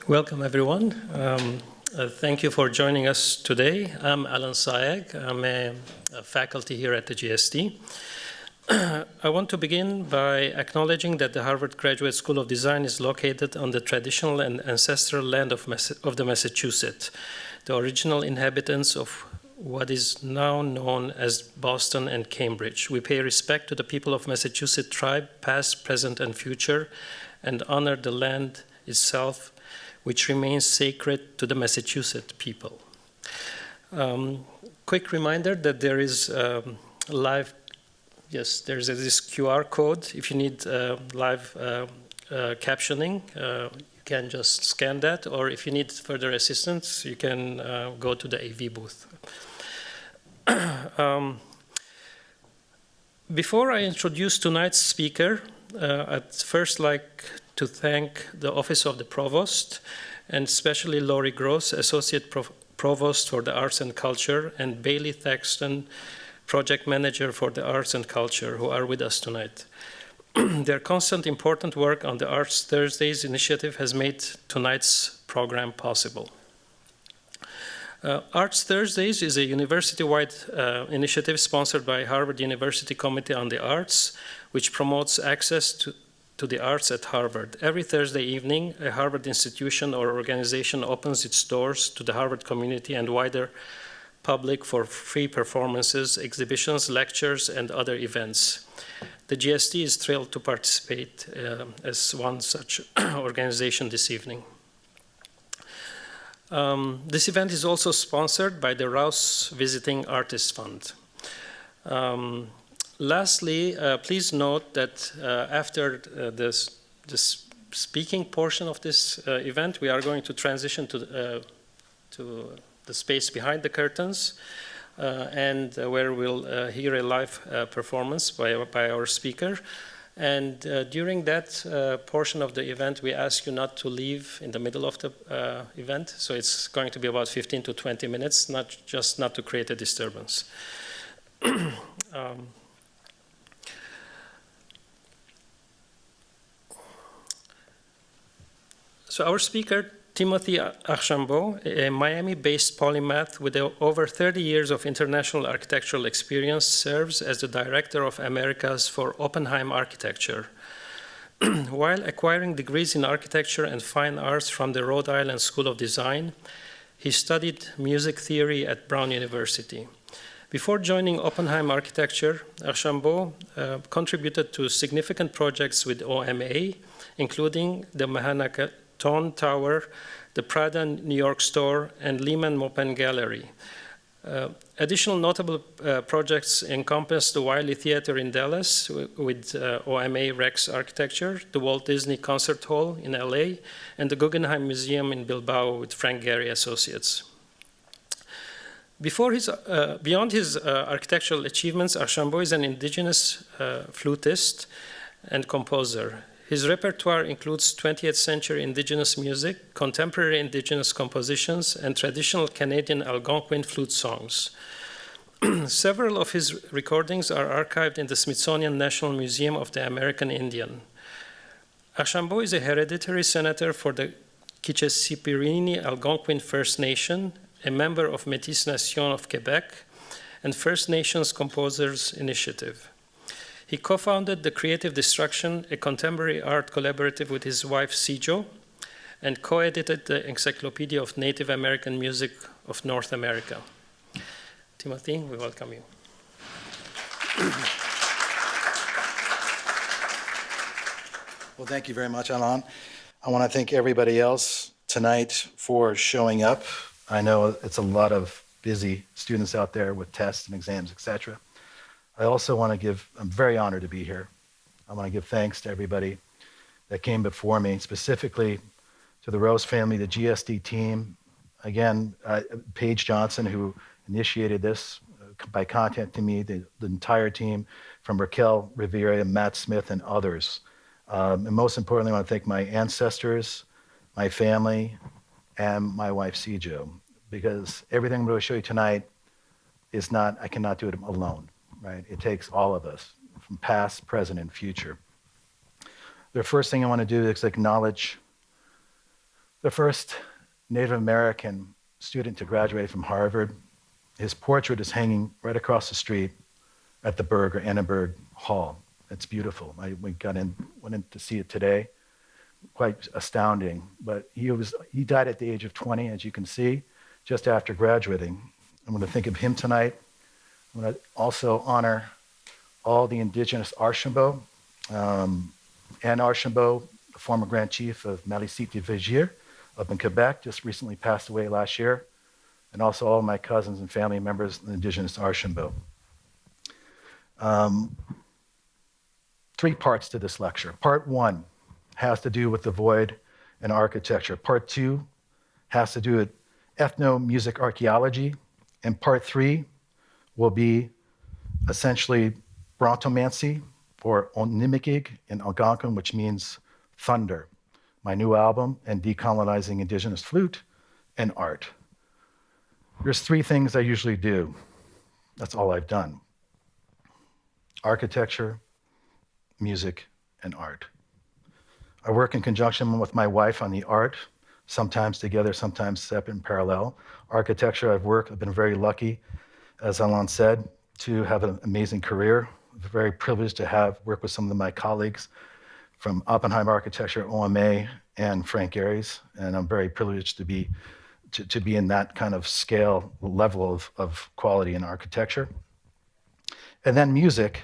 Welcome, everyone. Thank you for joining us today. I'm Alan Sayegh. I'm a faculty here at the GST. I want to begin by acknowledging that the Harvard Graduate School of Design is located on the traditional and ancestral land of the Massachusetts, the original inhabitants of what is now known as Boston and Cambridge. We pay respect to the people of Massachusetts tribe, past, present, and future, and honor the land itself, which remains sacred to the Massachusetts people. Quick reminder that there is live, yes, there's this QR code. If you need live captioning, you can just scan that, or if you need further assistance, you can go to the AV booth. Before I introduce tonight's speaker, I'd first like to thank the Office of the Provost, and especially Laurie Gross, Associate Provost for the Arts and Culture, and Bailey Thaxton, Project Manager for the Arts and Culture, who are with us tonight. Their constant important work on the Arts Thursdays initiative has made tonight's program possible. Arts Thursdays is a university-wide initiative sponsored by Harvard University Committee on the Arts, which promotes access to the arts at Harvard. Every Thursday evening, a Harvard institution or organization opens its doors to the Harvard community and wider public for free performances, exhibitions, lectures, and other events. The GST is thrilled to participate as one such organization this evening. This event is also sponsored by the Rouse Visiting Artists Fund. Lastly, please note that after this speaking portion of this event, we are going to transition to the space behind the curtains, and where we'll hear a live performance by our speaker. And during that portion of the event, we ask you not to leave in the middle of the event. So it's going to be about 15 to 20 minutes, not to create a disturbance. So our speaker, Timothy Archambault, a Miami-based polymath with over 30 years of international architectural experience, serves as the Director of Americas for Oppenheim Architecture. While acquiring degrees in architecture and fine arts from the Rhode Island School of Design, he studied music theory at Brown University. Before joining Oppenheim Architecture, Archambault contributed to significant projects with OMA, including the MahaNakhon Tower, the Prada NY store, and Lehmann Maupin Gallery. Additional notable projects encompass the Wyly Theatre in Dallas with OMA Rex Architecture, the Walt Disney Concert Hall in LA, and the Guggenheim Museum in Bilbao with Gehry Associates. Beyond his architectural achievements, Archambault is an indigenous flutist and composer. His repertoire includes 20th century indigenous music, contemporary indigenous compositions, and traditional Canadian Algonquin flute songs. Several of his recordings are archived in the Smithsonian National Museum of the American Indian. Archambault is a hereditary senator for the Kichesipirini Algonquin First Nation, a member of Métis Nation of Quebec, and First Nations Composers Initiative. He co-founded The Creative Destruction, a contemporary art collaborative with his wife, Sijo, and co-edited the Encyclopedia of Native American Music of North America. Timothy, we welcome you. Well, thank you very much, Alan. I want to thank everybody else tonight for showing up. I know it's a lot of busy students out there with tests and exams, etc. I also want to I'm very honored to be here. I want to give thanks to everybody that came before me, specifically to the Rose family, the GSD team. Again, Paige Johnson, who initiated this by contacting me, the entire team, from Raquel Rivera, Matt Smith, and others. And most importantly, I want to thank my ancestors, my family, and my wife, Sijo, because everything I'm going to show you tonight is I cannot do it alone. Right? It takes all of us, from past, present, and future. The first thing I want to do is acknowledge the first Native American student to graduate from Harvard. His portrait is hanging right across the street at the Berg or Annenberg Hall. It's beautiful. We went in to see it today. Quite astounding. But he died at the age of 20, as you can see, just after graduating. I'm going to think of him tonight. I'm going to also honor all the Indigenous Archambault. Anne Archambault, the former Grand Chief of Malécite-du-Vigier up in Quebec, just recently passed away last year, and also all my cousins and family members in the Indigenous Archambault. 3 parts to this lecture. Part 1 has to do with the void and architecture. Part 2 has to do with ethno-music archaeology, and part 3 will be essentially brontomancy, or onimikig in Algonquin, which means thunder. My new album, and decolonizing indigenous flute and art. There's 3 things I usually do. That's all I've done. Architecture, music, and art. I work in conjunction with my wife on the art, sometimes together, sometimes separate and parallel. Architecture, I've been very lucky, as Alain said, to have an amazing career. I'm very privileged to work with some of my colleagues from Oppenheim Architecture, OMA, and Frank Gehry's, and I'm very privileged to be in that kind of scale, level of quality in architecture. And then music,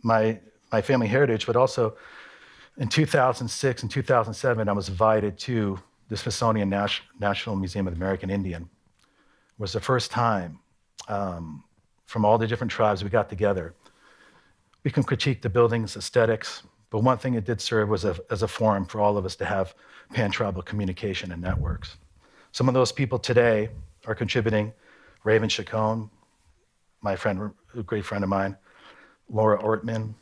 my family heritage, but also in 2006 and 2007, I was invited to the Smithsonian National Museum of the American Indian. It was the first time from all the different tribes we got together. We can critique the building's aesthetics, but one thing it did serve was as a forum for all of us to have pan-tribal communication and networks. Some of those people today are contributing. Raven Chacon, my friend, a great friend of mine, Laura Ortman,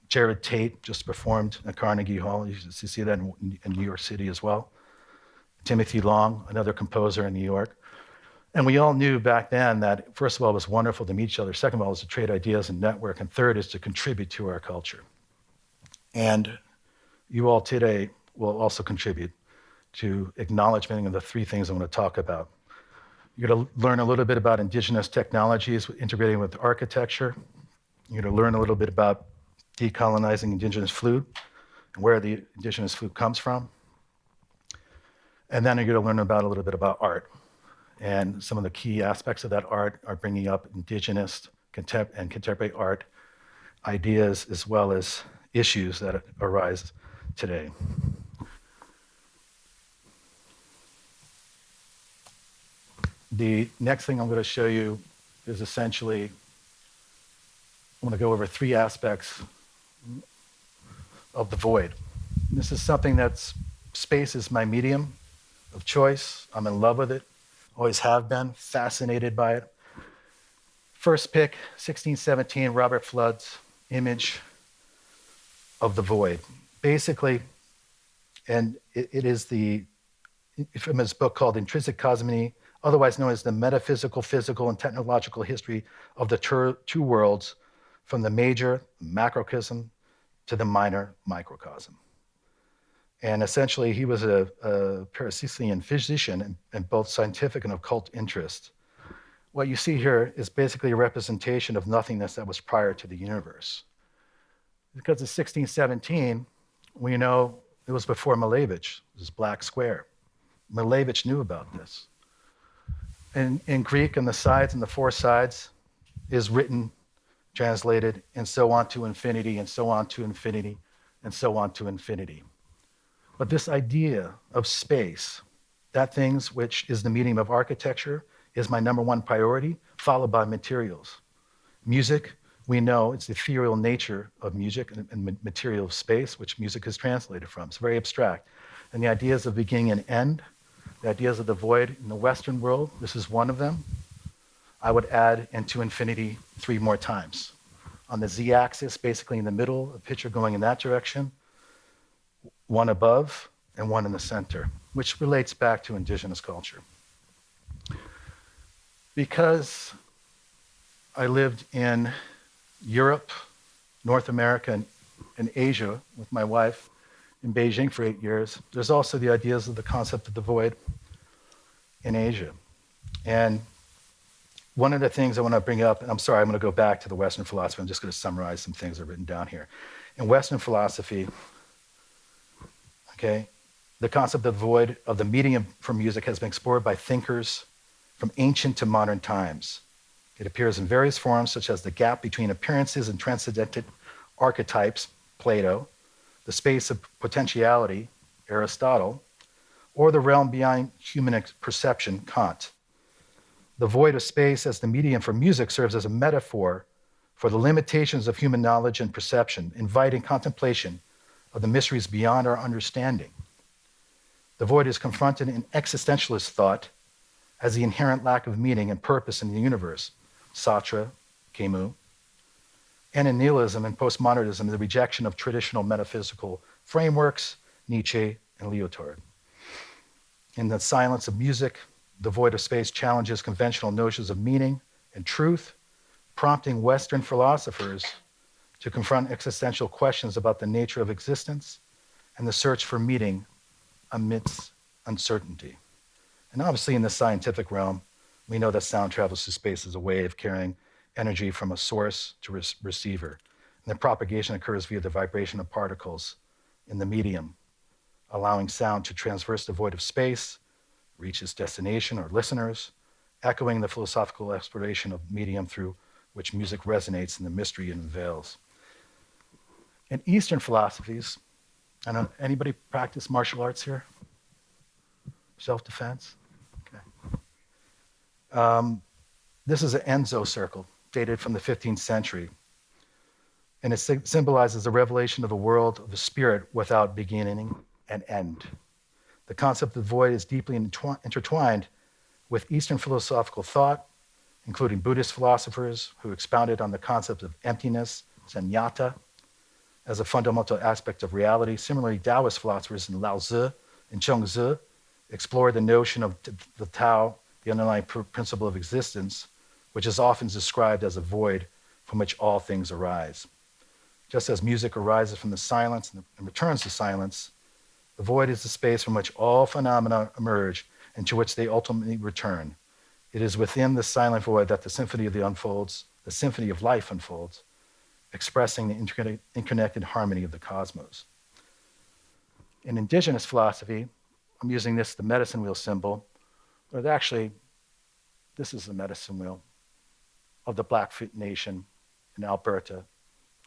Jared Tate just performed at Carnegie Hall. You see that in New York City as well. Timothy Long, another composer in New York. And we all knew back then that, first of all, it was wonderful to meet each other. Second of all, it was to trade ideas and network. And third is to contribute to our culture. And you all today will also contribute to acknowledgement of the 3 things I want to talk about. You're going to learn a little bit about indigenous technologies integrating with architecture. You're going to learn a little bit about decolonizing indigenous flute and where the indigenous flute comes from. And then you're going to learn a little bit about art. And some of the key aspects of that art are bringing up indigenous and contemporary art ideas as well as issues that arise today. The next thing I'm going to show you is essentially, I'm going to go over 3 aspects of the void. This is something space is my medium of choice. I'm in love with it. Always have been, fascinated by it. First pick, 1617, Robert Flood's image of the void. Basically, and it is from his book called Intrinsic Cosmony, otherwise known as the metaphysical, physical, and technological history of the 2 worlds, from the major macrocosm to the minor microcosm. And essentially, he was a Paracelsian physician in both scientific and occult interest. What you see here is basically a representation of nothingness that was prior to the universe. Because of 1617, we know it was before Malevich, this black square. Malevich knew about this. In Greek, on the sides and the 4 sides is written, translated, and so on to infinity, and so on to infinity, and so on to infinity. But this idea of space, that things which is the medium of architecture, is my number 1 priority, followed by materials. Music, we know it's the ethereal nature of music and material of space, which music is translated from. It's very abstract. And the ideas of beginning and end, the ideas of the void in the Western world, this is one of them. I would add into infinity 3 more times. On the z-axis, basically in the middle, a picture going in that direction, 1 above and 1 in the center, which relates back to indigenous culture. Because I lived in Europe, North America, and Asia with my wife, in Beijing for 8 years. There's also the ideas of the concept of the void in Asia. And one of the things I want to bring up, and I'm sorry, I'm going to go back to the Western philosophy. I'm just going to summarize some things I've written down here. In Western philosophy, okay, the concept of the void of the medium for music has been explored by thinkers from ancient to modern times. It appears in various forms, such as the gap between appearances and transcendental archetypes, Plato, the space of potentiality, Aristotle, or the realm beyond human perception, Kant. The void of space as the medium for music serves as a metaphor for the limitations of human knowledge and perception, inviting contemplation of the mysteries beyond our understanding. The void is confronted in existentialist thought as the inherent lack of meaning and purpose in the universe, Sartre, Camus, and in nihilism and postmodernism, the rejection of traditional metaphysical frameworks, Nietzsche and Lyotard. In the silence of music, the void of space challenges conventional notions of meaning and truth, prompting Western philosophers to confront existential questions about the nature of existence and the search for meaning amidst uncertainty. And obviously in the scientific realm, we know that sound travels through space as a wave carrying energy from a source to receiver. And the propagation occurs via the vibration of particles in the medium, allowing sound to traverse the void of space, reach its destination or listeners, echoing the philosophical exploration of medium through which music resonates in the mystery it unveils. In Eastern philosophies, I don't know, anybody practice martial arts here? Self-defense? Okay. This is an Enzo circle, dated from the 15th century. And it symbolizes the revelation of a world of the spirit without beginning and end. The concept of the void is deeply intertwined with Eastern philosophical thought, including Buddhist philosophers who expounded on the concept of emptiness, sunyata, as a fundamental aspect of reality. Similarly, Taoist philosophers in Lao Tzu and Chuang-Tzu explored the notion of the Tao, the underlying principle of existence, which is often described as a void from which all things arise. Just as music arises from the silence and returns to silence, the void is the space from which all phenomena emerge and to which they ultimately return. It is within the silent void that the symphony of life unfolds, expressing the interconnected harmony of the cosmos. In indigenous philosophy, I'm using this, the medicine wheel symbol, but actually, this is the medicine wheel of the Blackfoot Nation in Alberta,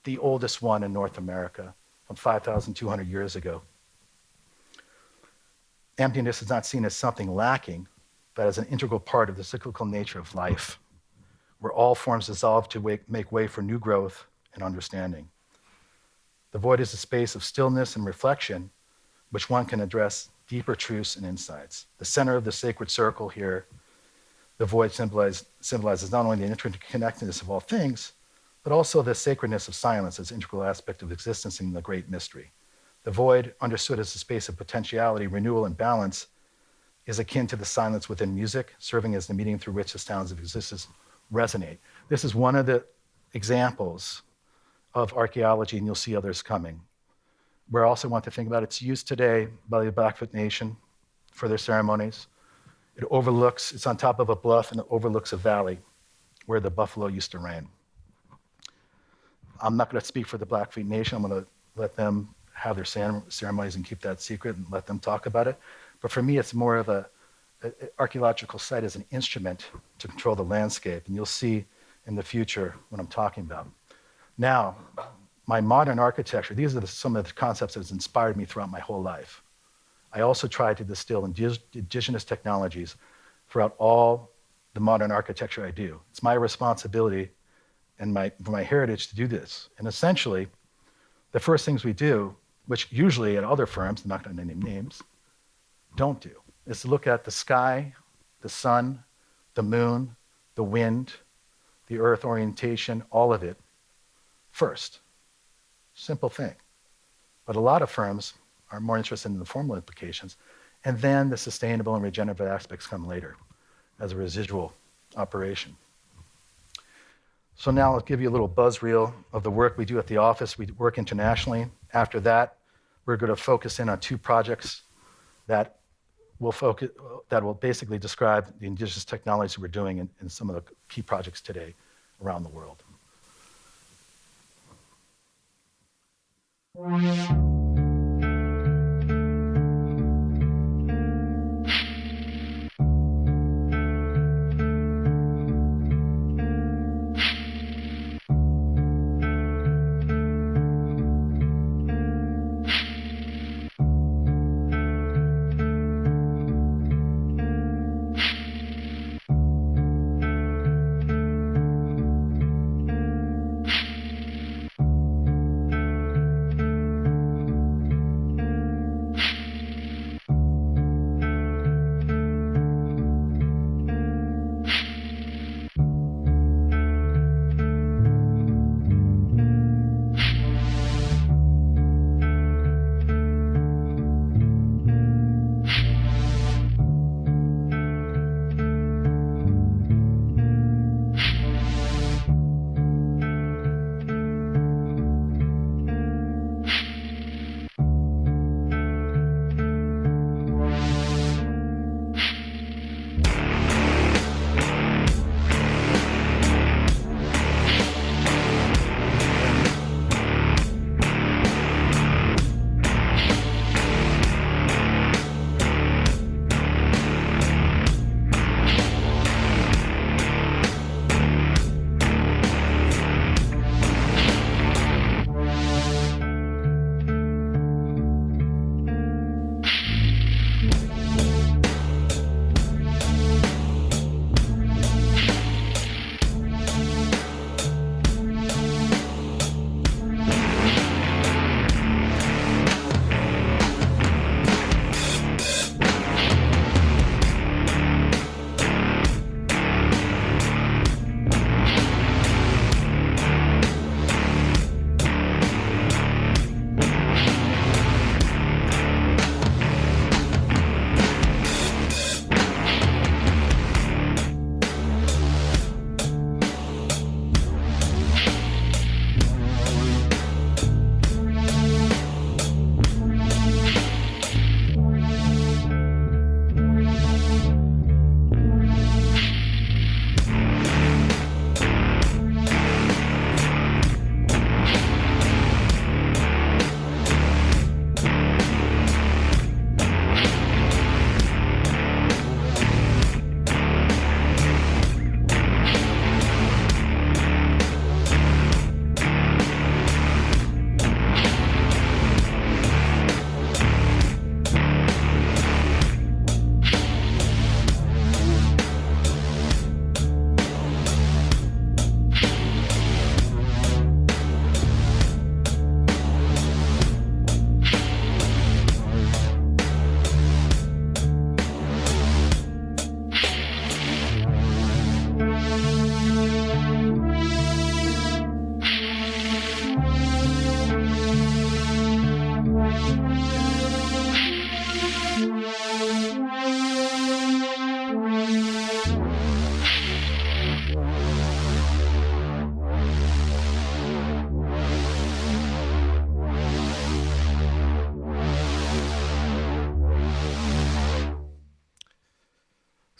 the oldest one in North America, from 5,200 years ago. Emptiness is not seen as something lacking, but as an integral part of the cyclical nature of life, where all forms dissolve to make way for new growth and understanding. The void is a space of stillness and reflection, which one can address deeper truths and insights. The center of the sacred circle here, the void symbolizes not only the interconnectedness of all things, but also the sacredness of silence as an integral aspect of existence in the great mystery. The void, understood as a space of potentiality, renewal, and balance, is akin to the silence within music, serving as the medium through which the sounds of existence resonate. This is one of the examples of archaeology, and you'll see others coming, where I also want to think about its use today by the Blackfoot Nation for their ceremonies. It's on top of a bluff and it overlooks a valley where the buffalo used to reign. I'm not going to speak for the Blackfoot Nation. I'm going to let them have their ceremonies and keep that secret and let them talk about it. But for me, it's more of an archaeological site as an instrument to control the landscape. And you'll see in the future what I'm talking about. Now, my modern architecture, these are some of the concepts that has inspired me throughout my whole life. I also try to distill indigenous technologies throughout all the modern architecture I do. It's my responsibility and my heritage to do this. And essentially, the first things we do, which usually at other firms, I'm not going to name names, don't do, is to look at the sky, the sun, the moon, the wind, the earth orientation, all of it first. Simple thing. But a lot of firms are more interested in the formal implications, and then the sustainable and regenerative aspects come later as a residual operation. So now I'll give you a little buzz reel of the work we do at the office. We work internationally. After that, We're going to focus in on two projects that will basically describe the indigenous technologies we're doing in some of the key projects today around the world.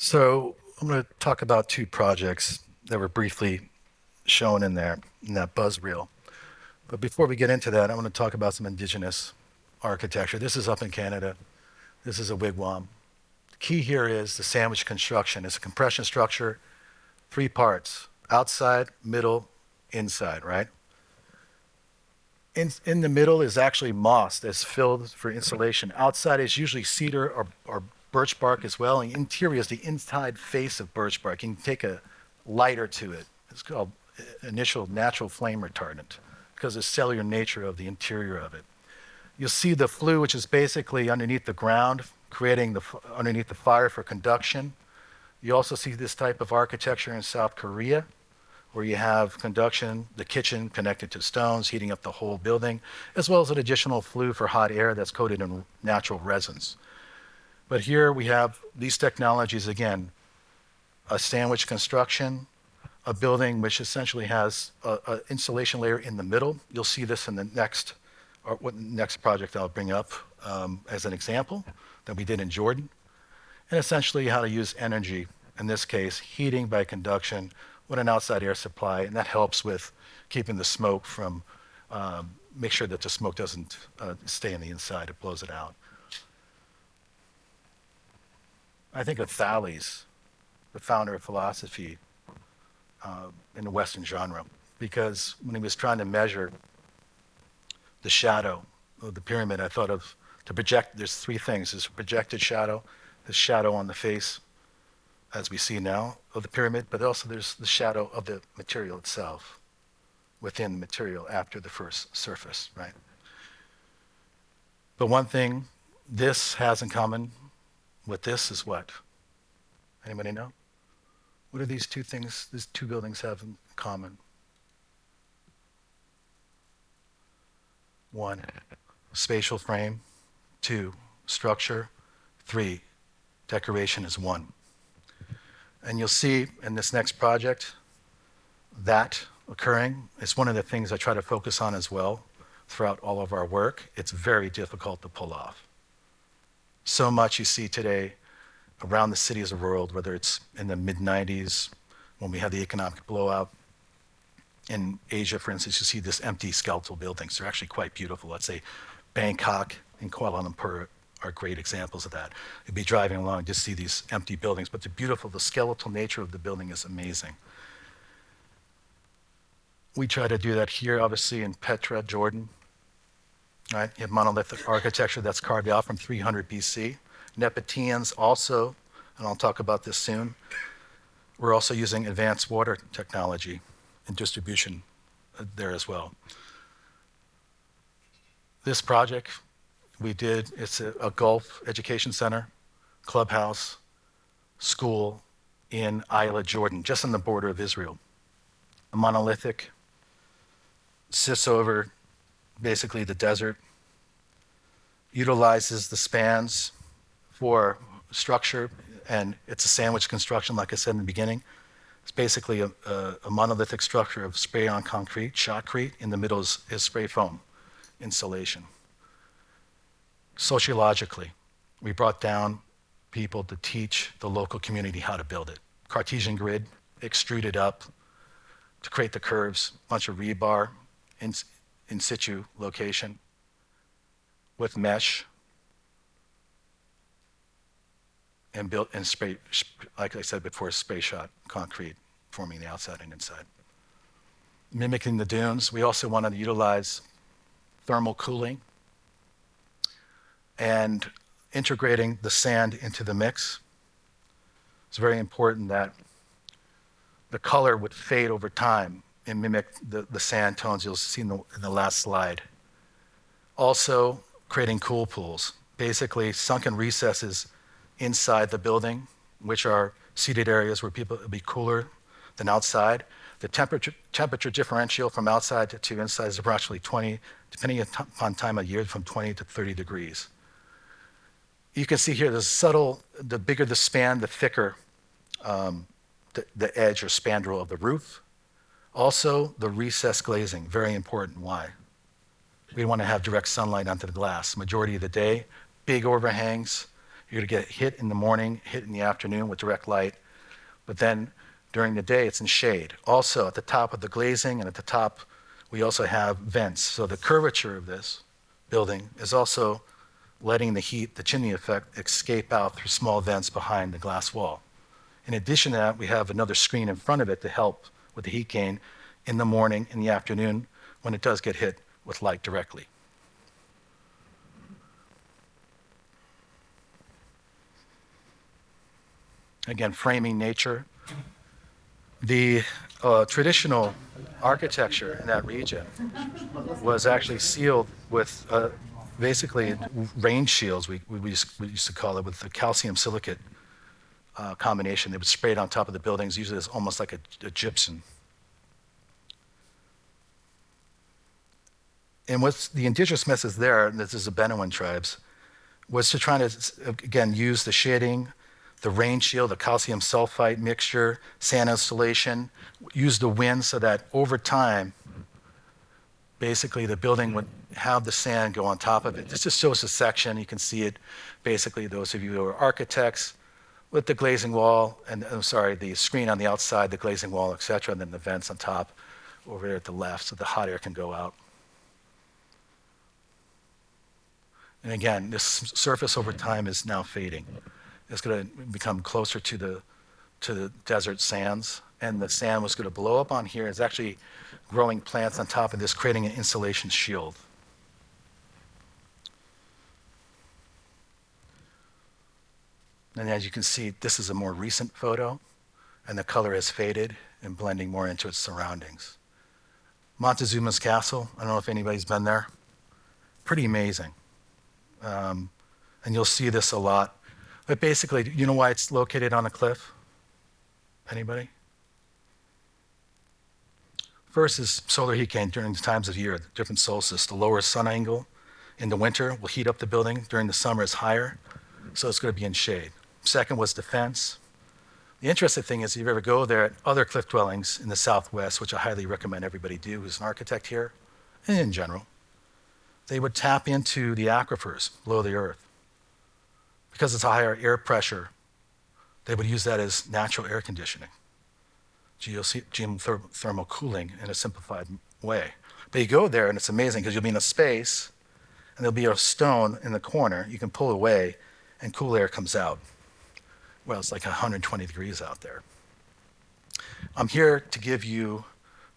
So I'm going to talk about two projects that were briefly shown in there, in that buzz reel. But before we get into that, I want to talk about some indigenous architecture. This is up in Canada. This is a wigwam. The key here is the sandwich construction. It's a compression structure, 3 parts, outside, middle, inside, right? In the middle is actually moss that's filled for insulation. Outside is usually cedar or birch bark as well. And the interior is the inside face of birch bark. You can take a lighter to it. It's called initial natural flame retardant because of the cellular nature of the interior of it. You'll see the flue, which is basically underneath the ground, creating underneath the fire for conduction. You also see this type of architecture in South Korea, where you have conduction, the kitchen connected to stones, heating up the whole building, as well as an additional flue for hot air that's coated in natural resins. But here we have these technologies again, a sandwich construction, a building which essentially has an insulation layer in the middle. You'll see this in the next what next project I'll bring up as an example that we did in Jordan, and essentially how to use energy, in this case, heating by conduction with an outside air supply, and that helps with keeping the smoke from, make sure that the smoke doesn't stay on the inside, it blows it out. I think of Thales, the founder of philosophy in the Western genre, because when he was trying to measure the shadow of the pyramid, I thought of, to project, there's three things. There's a projected shadow, the shadow on the face, as we see now, of the pyramid, but also there's the shadow of the material itself, within the material after the first surface, right? But one thing this has in common with this is what? Anybody know? What do these two things, these two buildings have in common? One, spatial frame. Two, structure. Three, decoration is one. And you'll see in this next project that occurring. It's one of the things I try to focus on as well throughout all of our work. It's very difficult to pull off. So much you see today around the cities of the world, whether it's in the mid-90s, when we had the economic blowout. In Asia, for instance, you see this empty skeletal buildings. They're actually quite beautiful. Let's say Bangkok and Kuala Lumpur are great examples of that. You'd be driving along, just see these empty buildings, but they're beautiful. The skeletal nature of the building is amazing. We try to do that here, obviously, in Petra, Jordan. Right? You have monolithic architecture that's carved out from 300 BC. Nepeteans also, and I'll talk about this soon, we're also using advanced water technology and distribution there as well. This project we did, it's a Gulf Education Center, clubhouse, school in Isla, Jordan, just on the border of Israel. A monolithic, sits over basically the desert, utilizes the spans for structure, and it's a sandwich construction, like I said in the beginning. It's basically a monolithic structure of spray-on concrete, shotcrete. In the middle is spray foam insulation. Sociologically, we brought down people to teach the local community how to build it. Cartesian grid, extruded up to create the curves, bunch of rebar in situ location with mesh, and built and spray, like I said before, spray shot concrete, forming the outside and inside. Mimicking the dunes, we also wanted to utilize thermal cooling and integrating the sand into the mix. It's very important that the color would fade over time and mimic the sand tones you'll see in the last slide. Also, creating cool pools, basically sunken recesses inside the building, which are seated areas where people will be cooler than outside. The temperature differential from outside to inside is approximately 20, depending upon time of year, from 20 to 30 degrees. You can see here the subtle, the bigger the span, the thicker the edge or spandrel of the roof. Also, the recessed glazing, very important. Why? We want to have direct sunlight onto the glass. Majority of the day, big overhangs. You're going to get hit in the morning, hit in the afternoon with direct light. But then during the day, it's in shade. Also, at the top of the glazing and at the top, we also have vents. So the curvature of this building is also letting the heat, the chimney effect, escape out through small vents behind the glass wall. In addition to that, we have another screen in front of it to help with the heat gain in the morning, in the afternoon, when it does get hit with light directly. Again, framing nature. The traditional architecture in that region was actually sealed with basically rain shields, we used to call it, with the calcium silicate combination. They would spray it on top of the buildings, usually it's almost like a gypsum. And what's the indigenous methods there, and this is the Bedouin tribes, was to try to, again, use the shading, the rain shield, the calcium sulfite mixture, sand installation, use the wind so that over time, basically the building would have the sand go on top of it. This just shows a section. You can see it, basically, those of you who are architects, with the glazing wall, and the screen on the outside, the glazing wall, et cetera, and then the vents on top over there at the left so the hot air can go out. And again, this surface over time is now fading. It's going to become closer to the desert sands, and the sand was going to blow up on here. It's actually growing plants on top of this, creating an insulation shield. And as you can see, this is a more recent photo, and the color has faded and blending more into its surroundings. Montezuma's Castle, I don't know if anybody's been there. Pretty amazing. And you'll see this a lot. But basically, you know why it's located on a cliff? Anybody? First is solar heat gain during the times of year, the different solstices. The lower sun angle in the winter will heat up the building. During the summer, it's higher, so it's going to be in shade. Second was defense. The interesting thing is, if you ever go there at other cliff dwellings in the Southwest, which I highly recommend everybody do who's an architect here, and in general, they would tap into the aquifers below the earth. Because it's a higher air pressure, they would use that as natural air conditioning, geothermal cooling in a simplified way. But you go there and it's amazing because you'll be in a space and there'll be a stone in the corner. You can pull away and cool air comes out. Well, it's like 120 degrees out there. I'm here to give you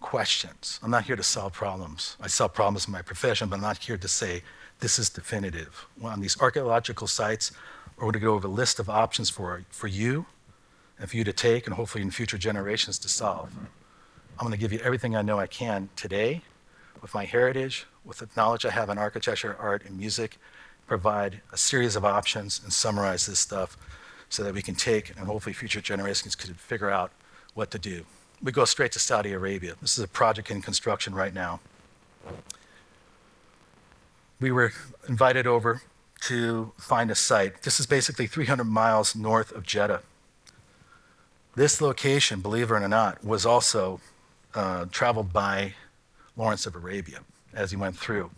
questions. I'm not here to solve problems. I solve problems in my profession, but I'm not here to say this is definitive. Well, on these archaeological sites, we're going to go over a list of options for you and for you to take and hopefully in future generations to solve. I'm going to give you everything I know I can today with my heritage, with the knowledge I have in architecture, art, and music, provide a series of options and summarize this stuff so that we can take and hopefully future generations could figure out what to do. We go straight to Saudi Arabia. This is a project in construction right now. We were invited over to find a site. This is basically 300 miles north of Jeddah. This location, believe it or not, was also traveled by Lawrence of Arabia as he went through.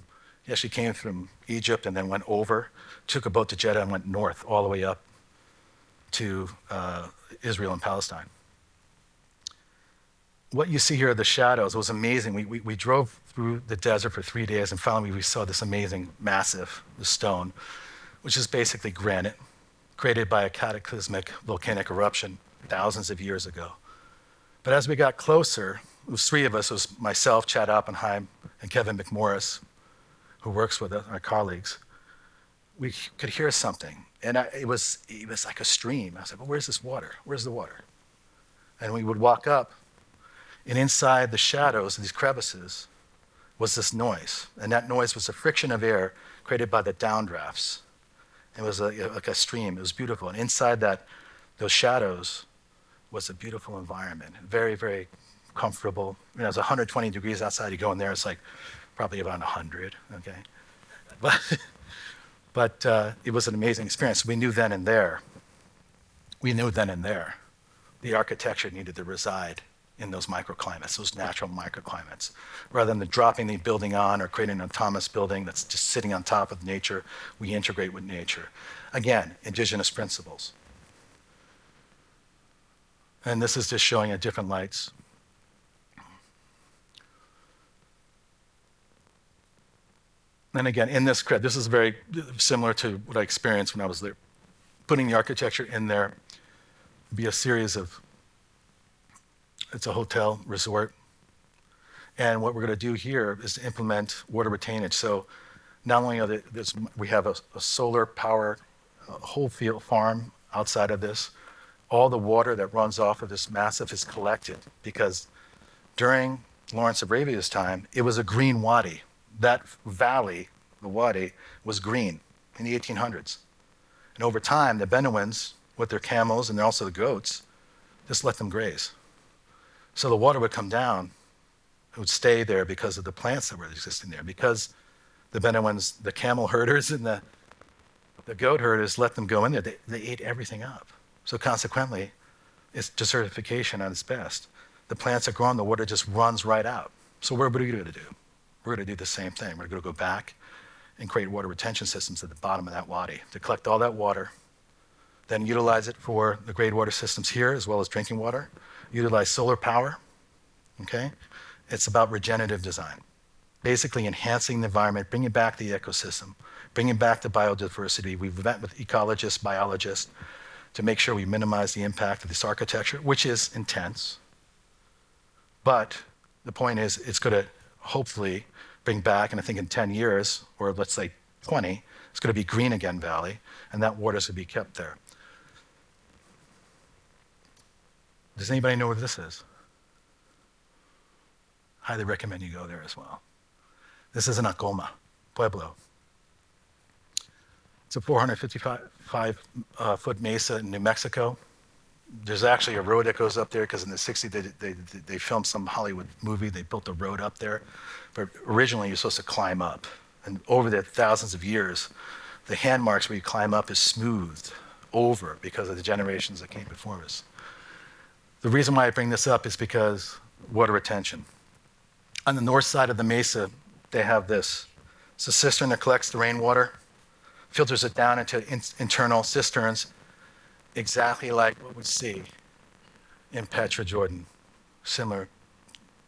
He actually came from Egypt and then went over, took a boat to Jeddah and went north all the way up to Israel and Palestine. What you see here are the shadows. It was amazing. We drove through the desert for 3 days, and finally we saw this amazing, massive stone, which is basically granite, created by a cataclysmic volcanic eruption thousands of years ago. But as we got closer, it was three of us. It was myself, Chad Oppenheim, and Kevin McMorris, who works with us, our colleagues. We could hear something, and it was like a stream. I said, well, where's this water? Where's the water? And we would walk up, and inside the shadows of these crevices was this noise. And that noise was the friction of air created by the downdrafts. It was like a stream. It was beautiful. And inside those shadows was a beautiful environment. Very, very comfortable. You know, it was 120 degrees outside. You go in there, it's like probably about 100, okay? But it was an amazing experience. We knew then and there the architecture needed to reside in those microclimates, those natural microclimates. Rather than dropping the building on or creating an autonomous building that's just sitting on top of nature, we integrate with nature. Again, indigenous principles. And this is just showing at different lights. And again, in this is very similar to what I experienced when I was there. Putting the architecture in there would be a series of, it's a hotel resort. And what we're going to do here is to implement water retainage. So not only are we have a solar power whole field farm outside of this. All the water that runs off of this massive is collected because during Lawrence of Arabia's time, it was a green wadi. That valley, the wadi, was green in the 1800s. And over time, the Bedouins, with their camels and also the goats, just let them graze. So the water would come down, it would stay there because of the plants that were existing there. Because the Bedouins, the camel herders and the goat herders let them go in there, they ate everything up. So consequently, it's desertification at its best. The plants are growing, the water just runs right out. So what are we going to do? we're going to do the same thing. We're going to go back and create water retention systems at the bottom of that wadi to collect all that water, then utilize it for the gray water systems here as well as drinking water, utilize solar power, okay? It's about regenerative design, basically enhancing the environment, bringing back the ecosystem, bringing back the biodiversity. We've met with ecologists, biologists, to make sure we minimize the impact of this architecture, which is intense. But the point is, it's going to hopefully bring back, and I think in 10 years, or let's say 20, it's going to be green again valley, and that water's going to be kept there. Does anybody know what this is? Highly recommend you go there as well. This is in Acoma, Pueblo. It's a 455-foot mesa in New Mexico. There's actually a road that goes up there because in the 60s they filmed some Hollywood movie. They built a road up there. But originally you're supposed to climb up. And over the thousands of years, the hand marks where you climb up is smoothed over because of the generations that came before us. The reason why I bring this up is because water retention. On the north side of the mesa, they have this. It's a cistern that collects the rainwater, filters it down into internal cisterns, exactly like what we see in Petra, Jordan, similar,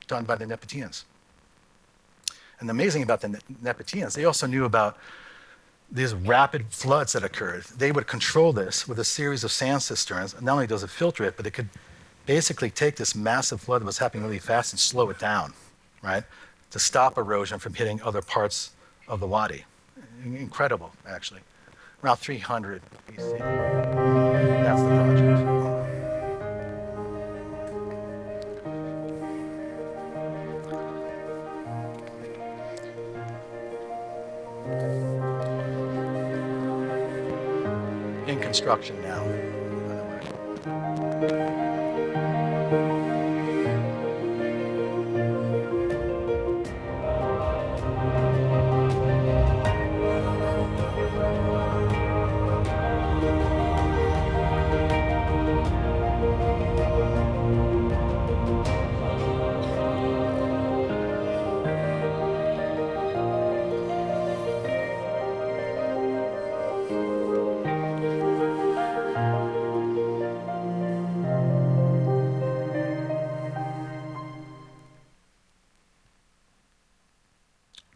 done by the Nepenthians. And the amazing about the Nepenthians, they also knew about these rapid floods that occurred. They would control this with a series of sand cisterns, and not only does it filter it, but it could basically take this massive flood that was happening really fast and slow it down, right? To stop erosion from hitting other parts of the wadi. Incredible, actually. Around 300 BC. That's the project. In construction now, by the way.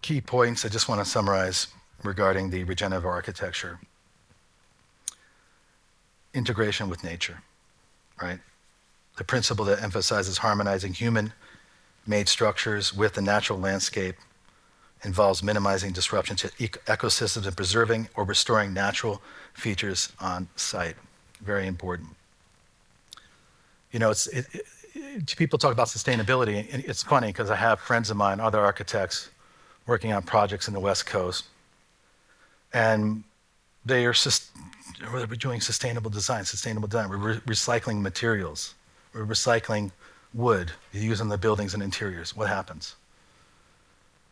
Key points I just want to summarize regarding the regenerative architecture. Integration with nature, right? The principle that emphasizes harmonizing human-made structures with the natural landscape involves minimizing disruption to ecosystems and preserving or restoring natural features on site. Very important. You know, people talk about sustainability, and it's funny because I have friends of mine, other architects, working on projects in the West Coast, and we're doing sustainable design. We're recycling materials. We're recycling wood you use in the buildings and interiors. What happens?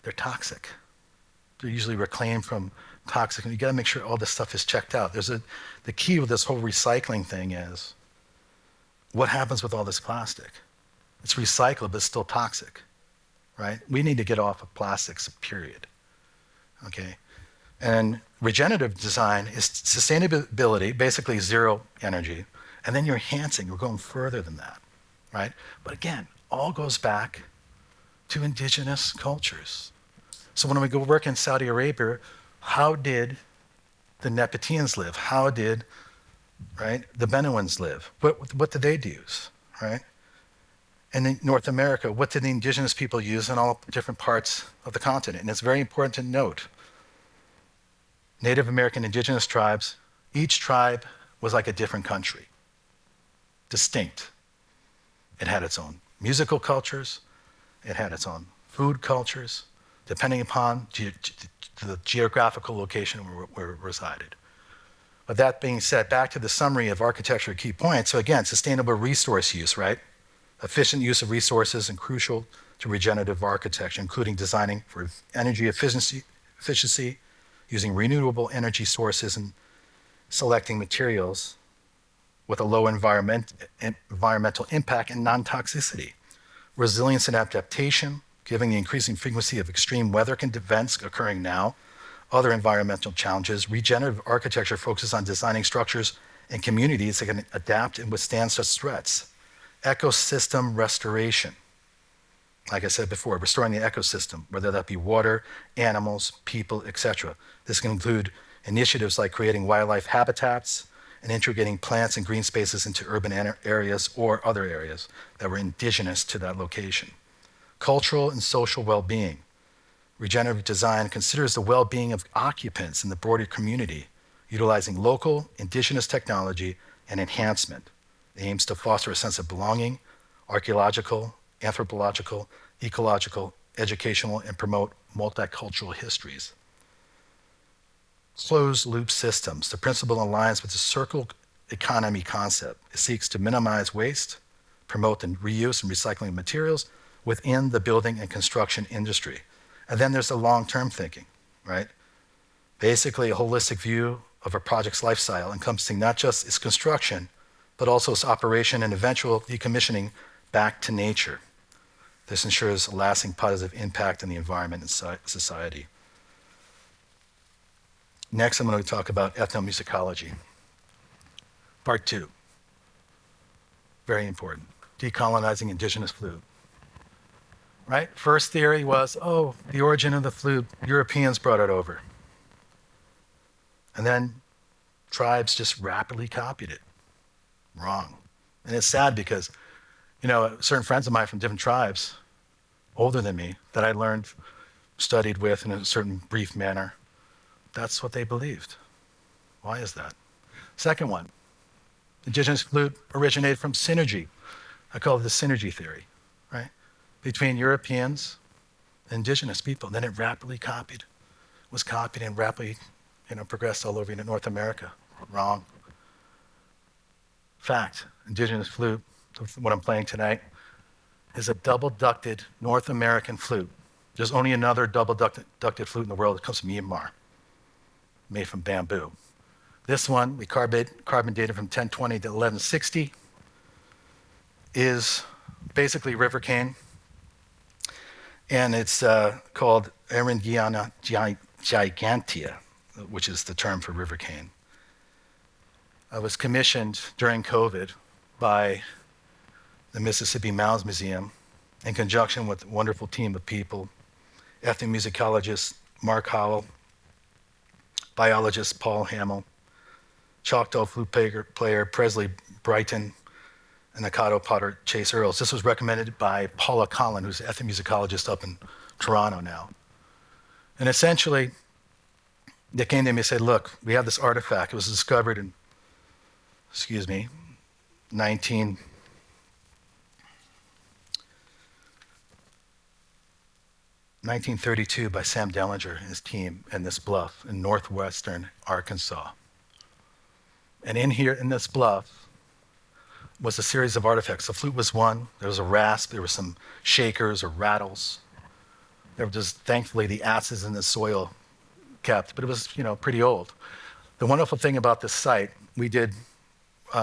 They're toxic. They're usually reclaimed from toxic, and you gotta make sure all this stuff is checked out. The key with this whole recycling thing is, what happens with all this plastic? It's recycled, but it's still toxic. Right? We need to get off of plastics, period. Okay? And regenerative design is sustainability, basically zero energy, and then you're enhancing, you're going further than that, right? But again, all goes back to indigenous cultures. So when we go work in Saudi Arabia, how did the Nepenthians live? How did, right, the Benuans live? What did they use, right? And in North America, what did the indigenous people use in all different parts of the continent? And it's very important to note, Native American indigenous tribes, each tribe was like a different country, distinct. It had its own musical cultures, it had its own food cultures, depending upon the geographical location where it resided. But that being said, back to the summary of architecture key points. So again, sustainable resource use, right? Efficient use of resources and crucial to regenerative architecture, including designing for energy efficiency, using renewable energy sources and selecting materials with a low environmental impact and non-toxicity, resilience and adaptation, given the increasing frequency of extreme weather events occurring now, other environmental challenges, regenerative architecture focuses on designing structures and communities that can adapt and withstand such threats. Ecosystem restoration. Like I said before, restoring the ecosystem, whether that be water, animals, people, etc. This can include initiatives like creating wildlife habitats and integrating plants and green spaces into urban areas or other areas that were indigenous to that location. Cultural and social well-being. Regenerative design considers the well-being of occupants in the broader community, utilizing local, indigenous technology and enhancement. It aims to foster a sense of belonging, archaeological, anthropological, ecological, educational, and promote multicultural histories. Closed-loop systems. The principle aligns with the circular economy concept. It seeks to minimize waste, promote the reuse and recycling of materials within the building and construction industry. And then there's the long-term thinking, right? Basically, a holistic view of a project's life cycle encompassing not just its construction, but also its operation and eventual decommissioning back to nature. This ensures a lasting positive impact on the environment and society. Next, I'm going to talk about ethnomusicology. Part 2. Very important. Decolonizing indigenous flute. Right? First theory was, oh, the origin of the flute, Europeans brought it over. And then tribes just rapidly copied it. Wrong. And it's sad because, certain friends of mine from different tribes, older than me, that I learned, studied with in a certain brief manner, that's what they believed. Why is that? Second one, indigenous flute originated from synergy. I call it the synergy theory, right? Between Europeans and indigenous people. Then it rapidly was copied and rapidly progressed all over North America. Wrong. Fact, indigenous flute, what I'm playing tonight, is a double-ducted North American flute. There's only another double-ducted flute in the world that comes from Myanmar, made from bamboo. This one, we carbon dated from 1020 to 1160, is basically river cane, and it's called Eringiana gigantea, which is the term for river cane. I was commissioned during COVID by the Mississippi Mounds Museum in conjunction with a wonderful team of people, ethnomusicologist Mark Howell, biologist Paul Hamill, Choctaw flute player Presley Brighton, and Nakado potter Chase Earls. This was recommended by Paula Collin, who's an ethnomusicologist up in Toronto now. And essentially, they came to me and said, look, we have this artifact. It was discovered in, 1932 by Sam Dellinger and his team in this bluff in northwestern Arkansas. And in here, in this bluff, was a series of artifacts. The flute was one. There was a rasp. There were some shakers or rattles. There were just, thankfully, the acids in the soil kept, but it was, pretty old. The wonderful thing about this site, we did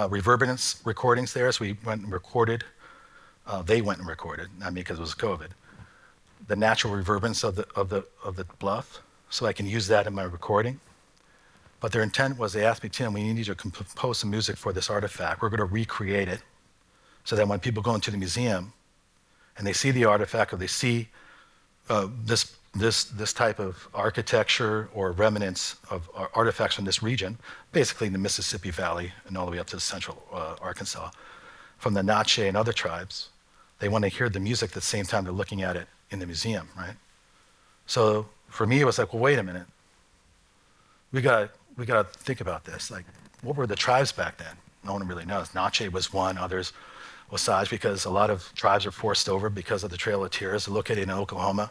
reverberance recordings there, so we went and recorded. They went and recorded, not me because it was COVID, the natural reverberance of the bluff, so I can use that in my recording. But their intent was, they asked me, Tim, we need you to compose some music for this artifact. We're going to recreate it so that when people go into the museum and they see the artifact or they see this type of architecture or remnants of artifacts from this region, basically in the Mississippi Valley and all the way up to central Arkansas, from the Natchez and other tribes, they want to hear the music at the same time they're looking at it in the museum, right? So for me, it was like, well, wait a minute. We got to think about this. Like, what were the tribes back then? No one really knows. Natchez was one, others Osage, because a lot of tribes are forced over because of the Trail of Tears, located in Oklahoma.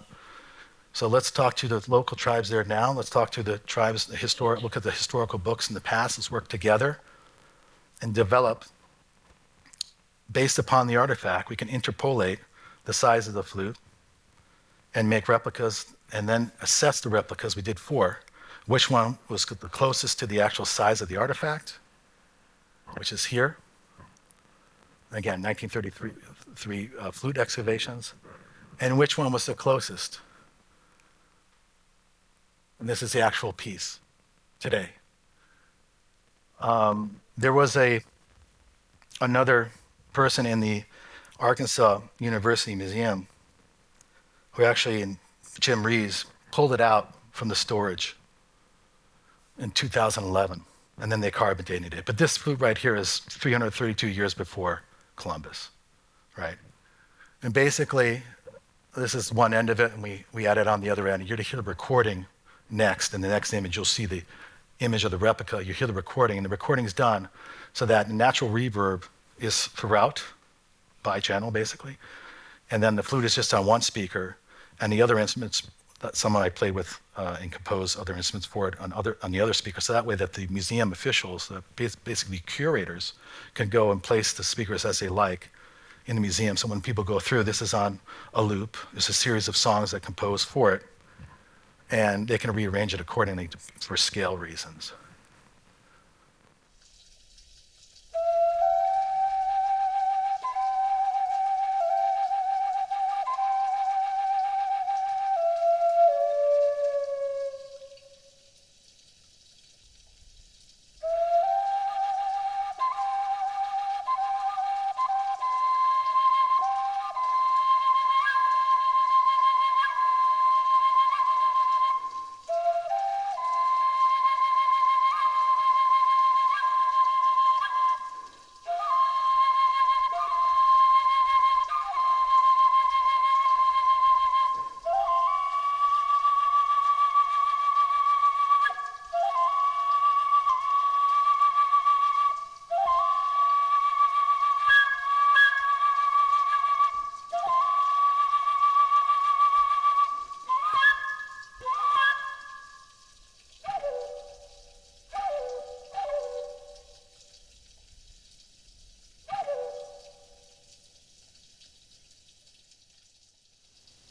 So let's talk to the local tribes there now. Let's talk to the tribes, look at the historical books in the past. Let's work together and develop, based upon the artifact, we can interpolate the size of the flute and make replicas, and then assess the replicas. We did 4. Which one was the closest to the actual size of the artifact, which is here. Again, 1933 flute excavations. And which one was the closest? And this is the actual piece today. There was another person in the Arkansas University Museum who actually, Jim Rees, pulled it out from the storage in 2011, and then they carbon dated it. But this flute right here is 332 years before Columbus, right? And basically, this is one end of it, and we added on the other end. You're to hear the recording next. In the next image, you'll see the image of the replica. You hear the recording, and the recording is done so that natural reverb is throughout, bi-channel basically, and then the flute is just on one speaker, and the other instruments, someone I played with and composed other instruments for it on the other speaker, so that way that the museum officials, basically curators, can go and place the speakers as they like in the museum. So when people go through, this is on a loop. There's a series of songs that compose for it, and they can rearrange it accordingly for scale reasons.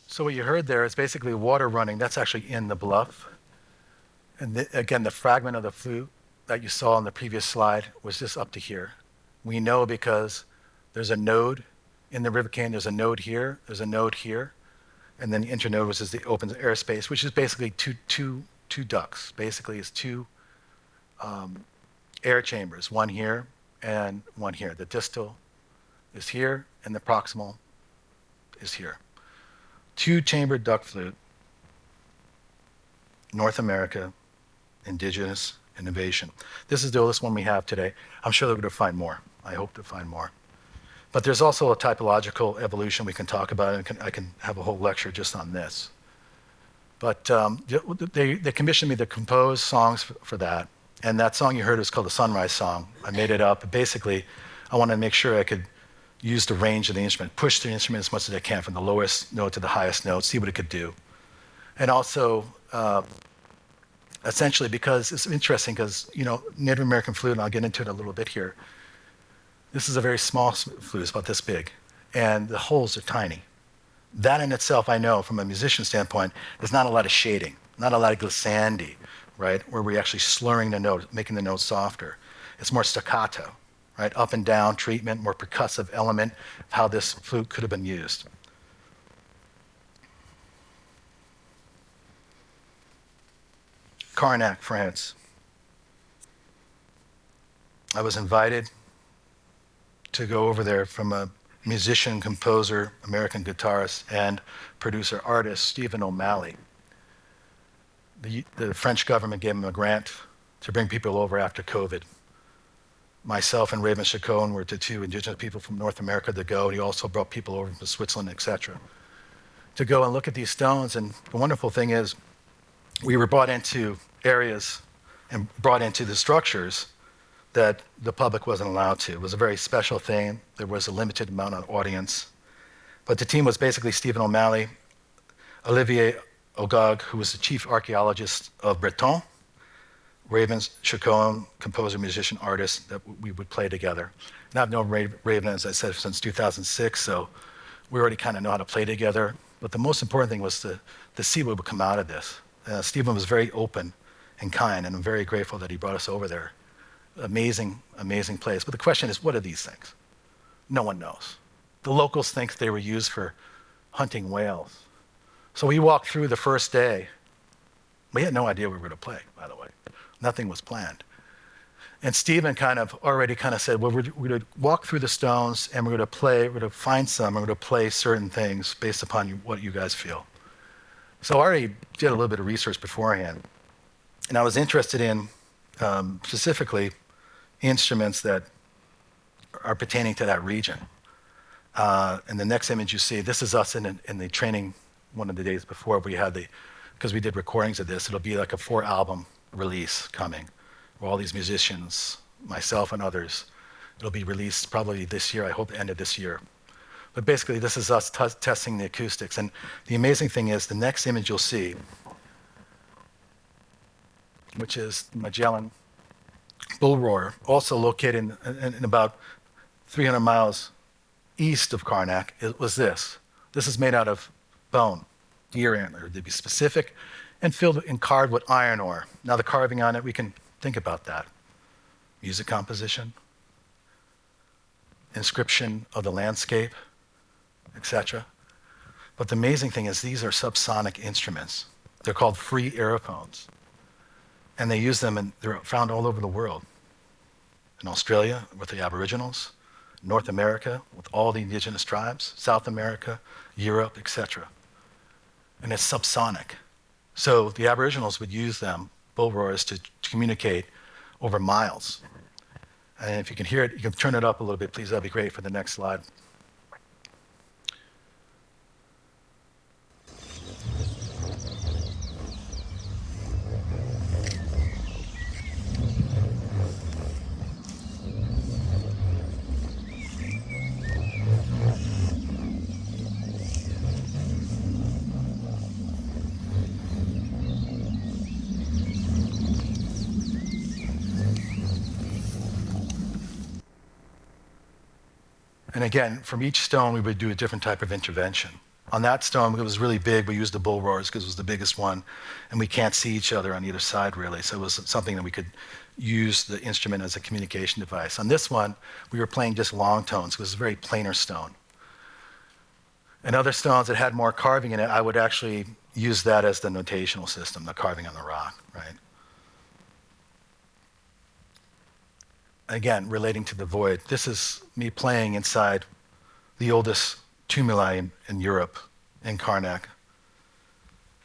So what you heard there is basically water running. That's actually in the bluff. And again, the fragment of the flute that you saw on the previous slide was just up to here. We know because there's a node in the river canyon. There's a node here. There's a node here. And then the internode was just the open airspace, which is basically two ducts. Basically, it's two air chambers, one here and one here. The distal is here, and the proximal is here. Two-chambered duct flute, North America, Indigenous innovation. This is the oldest one we have today. I'm sure that we're going to find more. I hope to find more. But there's also a typological evolution we can talk about, and I can have a whole lecture just on this. But they commissioned me to compose songs for that, and that song you heard is called the Sunrise Song. I made it up. Basically, I wanted to make sure I could use the range of the instrument, push the instrument as much as I can from the lowest note to the highest note, see what it could do. And also, essentially, because it's interesting, because, Native American flute, and I'll get into it a little bit here, this is a very small flute, it's about this big, and the holes are tiny. That in itself, I know, from a musician standpoint, there's not a lot of shading, not a lot of glissandi, right, where we're actually slurring the note, making the note softer. It's more staccato. Right, up and down treatment, more percussive element of how this flute could have been used. Carnac, France. I was invited to go over there from a musician, composer, American guitarist, and producer, artist, Stephen O'Malley. The French government gave him a grant to bring people over after COVID. Myself and Raven Chacon were the two indigenous people from North America to go. He also brought people over from Switzerland, etc., to go and look at these stones. And the wonderful thing is, we were brought into areas and brought into the structures that the public wasn't allowed to. It was a very special thing. There was a limited amount of audience. But the team was basically Stephen O'Malley, Olivier Ogog, who was the chief archaeologist of Breton, Raven Chacon, composer, musician, artist, that we would play together. And I've known Raven, as I said, since 2006, so we already kind of know how to play together. But the most important thing was to see what would come out of this. Stephen was very open and kind, and I'm very grateful that he brought us over there. Amazing, amazing place. But the question is, what are these things? No one knows. The locals think they were used for hunting whales. So we walked through the first day. We had no idea we were going to play, by the way. Nothing was planned. And Stephen already said, well, we're going to walk through the stones and we're going to play, we're going to find some, we're going to play certain things based upon what you guys feel. So I already did a little bit of research beforehand. And I was interested in specifically instruments that are pertaining to that region. And the next image you see, this is us in the training one of the days before because we did recordings of this, it'll be like a 4-album release coming, where all these musicians, myself and others, it'll be released probably this year, I hope the end of this year. But basically this is us testing the acoustics. And the amazing thing is the next image you'll see, which is Magellan bull roar, also located in about 300 miles east of Karnak, it was this. This is made out of bone, deer antler, to be specific, and filled and carved with iron ore. Now the carving on it, we can think about that. Music composition, inscription of the landscape, etc. But the amazing thing is these are subsonic instruments. They're called free aerophones. And they use them, and they're found all over the world. In Australia with the Aboriginals, North America with all the indigenous tribes, South America, Europe, etc. And it's subsonic. So the Aboriginals would use them, bull roars, to communicate over miles. And if you can hear it, you can turn it up a little bit, please. That'd be great for the next slide. And again, from each stone, we would do a different type of intervention. On that stone, it was really big. We used the bull roars because it was the biggest one, and we can't see each other on either side, really. So it was something that we could use the instrument as a communication device. On this one, we were playing just long tones. It was a very planar stone. And other stones that had more carving in it, I would actually use that as the notational system, the carving on the rock, right? Again, relating to the void, this is me playing inside the oldest tumuli in Europe, in Karnak,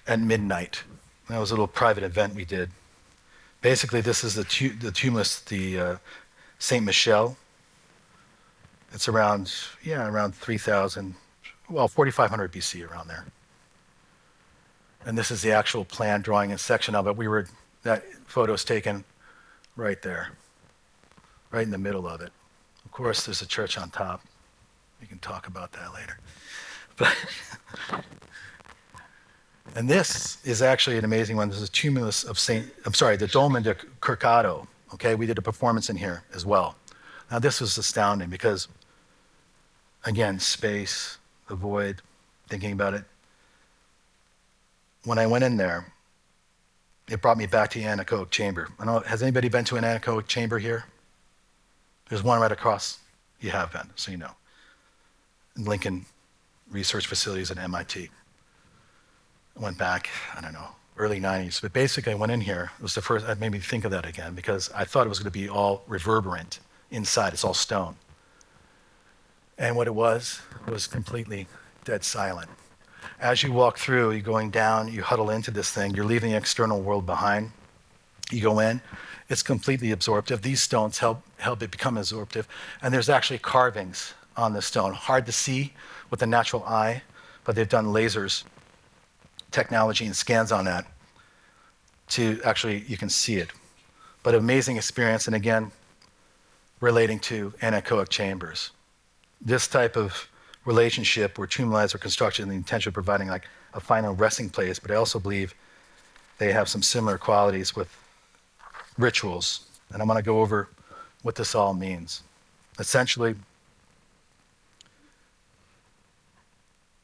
at midnight. That was a little private event we did. Basically, this is the tumulus, the Saint Michel. It's around 3,000, 4,500 BC, around there. And this is the actual plan drawing and section of it. That photo's taken right there, right in the middle of it. Of course, there's a church on top. We can talk about that later. And this is actually an amazing one. This is a tumulus of the Dolmen de Cercado. Okay, we did a performance in here as well. Now this was astounding because, again, space, the void, thinking about it. When I went in there, it brought me back to the anechoic chamber. I don't know, has anybody been to an anechoic chamber here? There's one right across. You have been, so you know. In Lincoln Research Facilities at MIT. I went back, I don't know, early 90s. But basically I went in here. It was the first, it made me think of that again because I thought it was going to be all reverberant inside. It's all stone. And what it was completely dead silent. As you walk through, you're going down, you huddle into this thing, you're leaving the external world behind. You go in, it's completely absorptive. These stones help it become absorptive. And there's actually carvings on the stone. Hard to see with the natural eye, but they've done lasers, technology, and scans on that to actually, you can see it. But amazing experience, and again, relating to anechoic chambers. This type of relationship where tumuli are constructed in the intention of providing like a final resting place, but I also believe they have some similar qualities with rituals. And I'm going to go over what this all means. Essentially,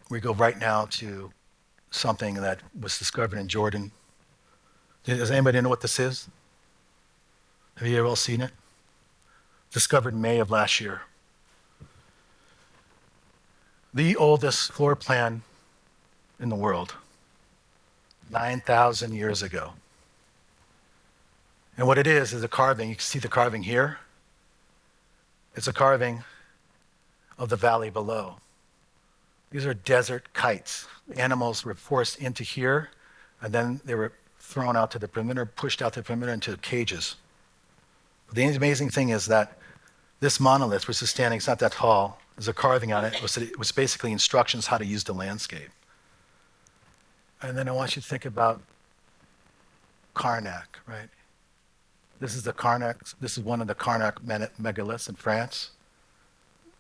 we go right now to something that was discovered in Jordan. Does anybody know what this is? Have you all seen it? Discovered in May of last year. The oldest floor plan in the world, 9,000 years ago. And what it is a carving. You can see the carving here. It's a carving of the valley below. These are desert kites. Animals were forced into here, and then they were thrown out to the perimeter, pushed out to the perimeter into cages. But the amazing thing is that this monolith, which is standing, it's not that tall, there's a carving on it. It was basically instructions how to use the landscape. And then I want you to think about Karnak, right? This is the Karnak. This is one of the Karnak megaliths in France.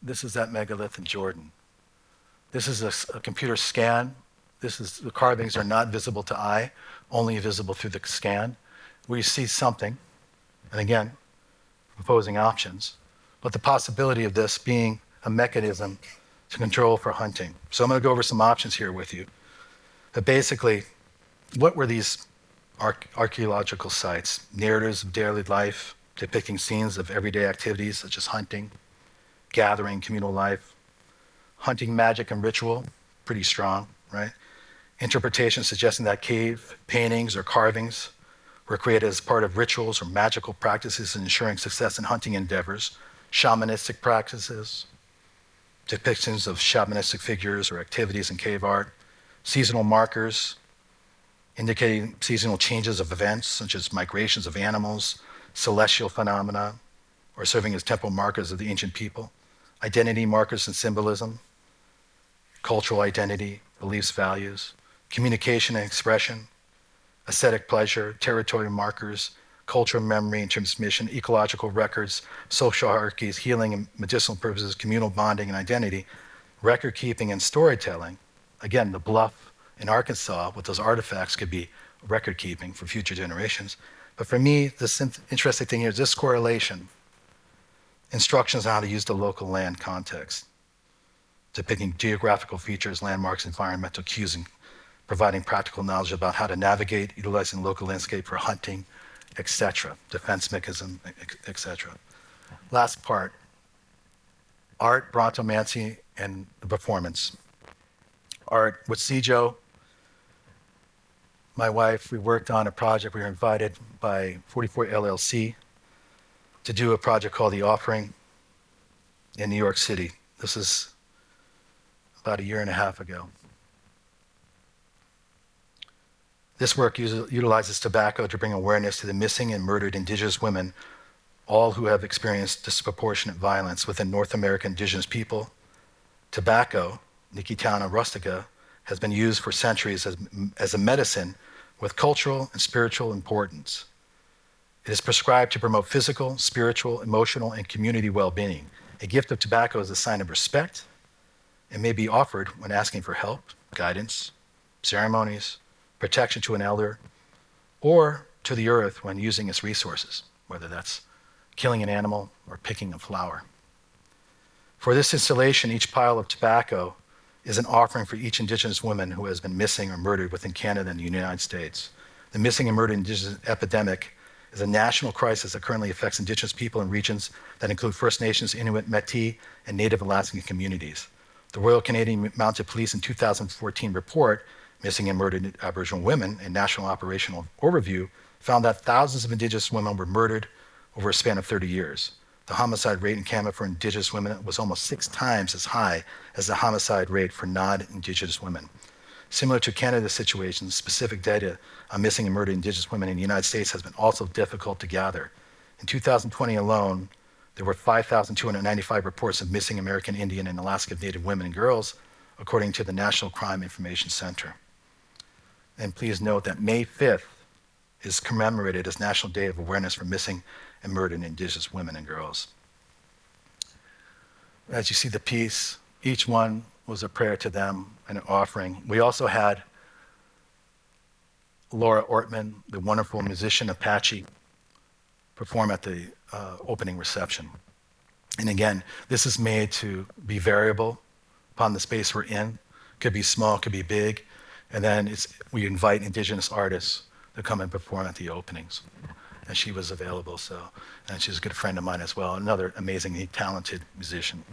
This is that megalith in Jordan. This is a computer scan. The carvings are not visible to eye, only visible through the scan, where you see something, and again, proposing options, but the possibility of this being a mechanism to control for hunting. So I'm going to go over some options here with you. But basically, what were these archaeological sites? Narratives of daily life, depicting scenes of everyday activities such as hunting, gathering, communal life, hunting, magic, and ritual, pretty strong, right? Interpretation suggesting that cave paintings or carvings were created as part of rituals or magical practices ensuring success in hunting endeavors, shamanistic practices, depictions of shamanistic figures or activities in cave art, seasonal markers indicating seasonal changes of events such as migrations of animals, celestial phenomena, or serving as temple markers of the ancient people, identity markers and symbolism, cultural identity, beliefs, values, communication and expression, aesthetic pleasure, territorial markers, cultural memory and transmission, ecological records, social hierarchies, healing and medicinal purposes, communal bonding and identity, record keeping and storytelling. Again, the bluff in Arkansas with those artifacts could be record keeping for future generations. But for me, the interesting thing here is this correlation, instructions on how to use the local land context, depicting geographical features, landmarks, environmental cues, and providing practical knowledge about how to navigate, utilizing local landscape for hunting, etc., defense mechanism, etc. Last part, art, brontomancy, and the performance. Art with Sijo, my wife, we worked on a project. We were invited by 44 LLC to do a project called The Offering in New York City. This is about a year and a half ago. This work utilizes tobacco to bring awareness to the missing and murdered indigenous women, all who have experienced disproportionate violence within North American indigenous people. Tobacco, Nicotana rustica, has been used for centuries as a medicine with cultural and spiritual importance. It is prescribed to promote physical, spiritual, emotional, and community well-being. A gift of tobacco is a sign of respect and may be offered when asking for help, guidance, ceremonies, protection to an elder, or to the earth when using its resources, whether that's killing an animal or picking a flower. For this installation, each pile of tobacco is an offering for each indigenous woman who has been missing or murdered within Canada and the United States. The missing and murdered indigenous epidemic is a national crisis that currently affects indigenous people in regions that include First Nations, Inuit, Métis, and Native Alaskan communities. The Royal Canadian Mounted Police in 2014 report, Missing and Murdered Aboriginal Women, a national operational overview, found that thousands of indigenous women were murdered over a span of 30 years. The homicide rate in Canada for indigenous women was almost 6 times as high as the homicide rate for non-indigenous women. Similar to Canada's situation, specific data on missing and murdered indigenous women in the United States has been also difficult to gather. In 2020 alone, there were 5,295 reports of missing American Indian and Alaska Native women and girls, according to the National Crime Information Center. And please note that May 5th is commemorated as National Day of Awareness for Missing and Murdered Indigenous Women and Girls. As you see the piece, each one was a prayer to them and an offering. We also had Laura Ortman, the wonderful musician Apache, perform at the opening reception. And again, this is made to be variable upon the space we're in. Could be small, could be big. And then we invite indigenous artists to come and perform at the openings. And she was available, and she's a good friend of mine as well, another amazingly talented musician.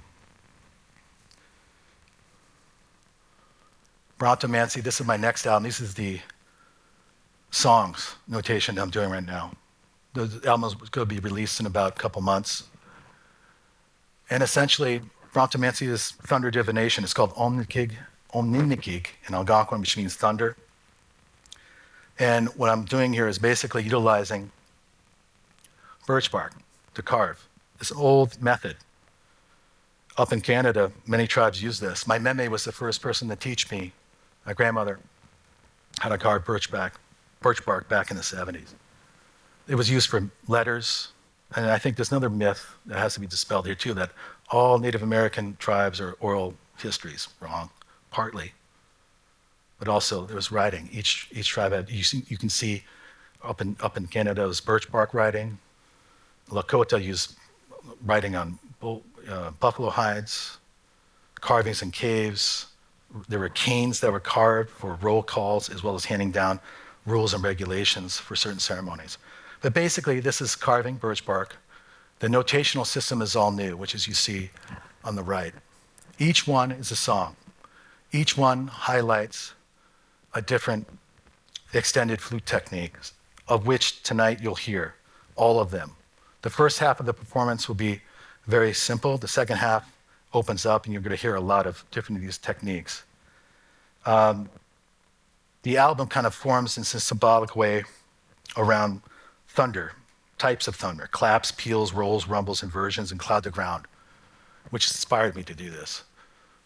Brontomancy, this is my next album. This is the songs notation that I'm doing right now. The album is going to be released in about a couple months. And essentially, Brontomancy is thunder divination. It's called Omnikig in Algonquin, which means thunder. And what I'm doing here is basically utilizing birch bark to carve. It's an old method. Up in Canada, many tribes use this. My meme was the first person to teach me, my grandmother, how to carve birch bark back in the 70s. It was used for letters, and I think there's another myth that has to be dispelled here too, that all Native American tribes are oral histories. Wrong, partly. But also there was writing. Each tribe had, you can see up in Canada, it was birch bark writing. Lakota used writing on buffalo hides, carvings in caves. There were canes that were carved for roll calls, as well as handing down rules and regulations for certain ceremonies. But basically, this is carving birch bark. The notational system is all new, which is you see on the right. Each one is a song. Each one highlights a different extended flute technique, of which tonight you'll hear all of them. The first half of the performance will be very simple. The second half opens up, and you're going to hear a lot of different of these techniques. The album kind of forms in a symbolic way around thunder, types of thunder, claps, peals, rolls, rumbles, inversions, and cloud to ground, which inspired me to do this.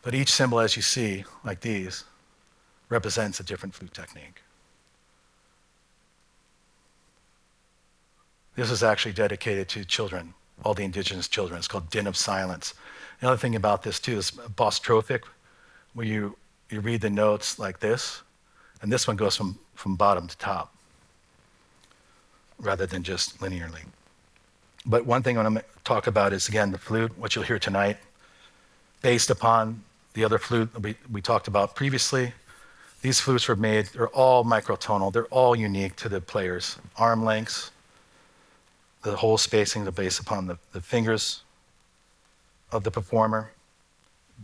But each symbol, as you see, like these, represents a different flute technique. This is actually dedicated to children, all the indigenous children. It's called Din of Silence. The other thing about this too is apostrophic, where you read the notes like this, and this one goes from bottom to top, rather than just linearly. But one thing I want to talk about is, again, the flute, what you'll hear tonight, based upon the other flute we talked about previously. These flutes were made, they're all microtonal, they're all unique to the players. Arm lengths, the whole spacing are based upon the fingers of the performer.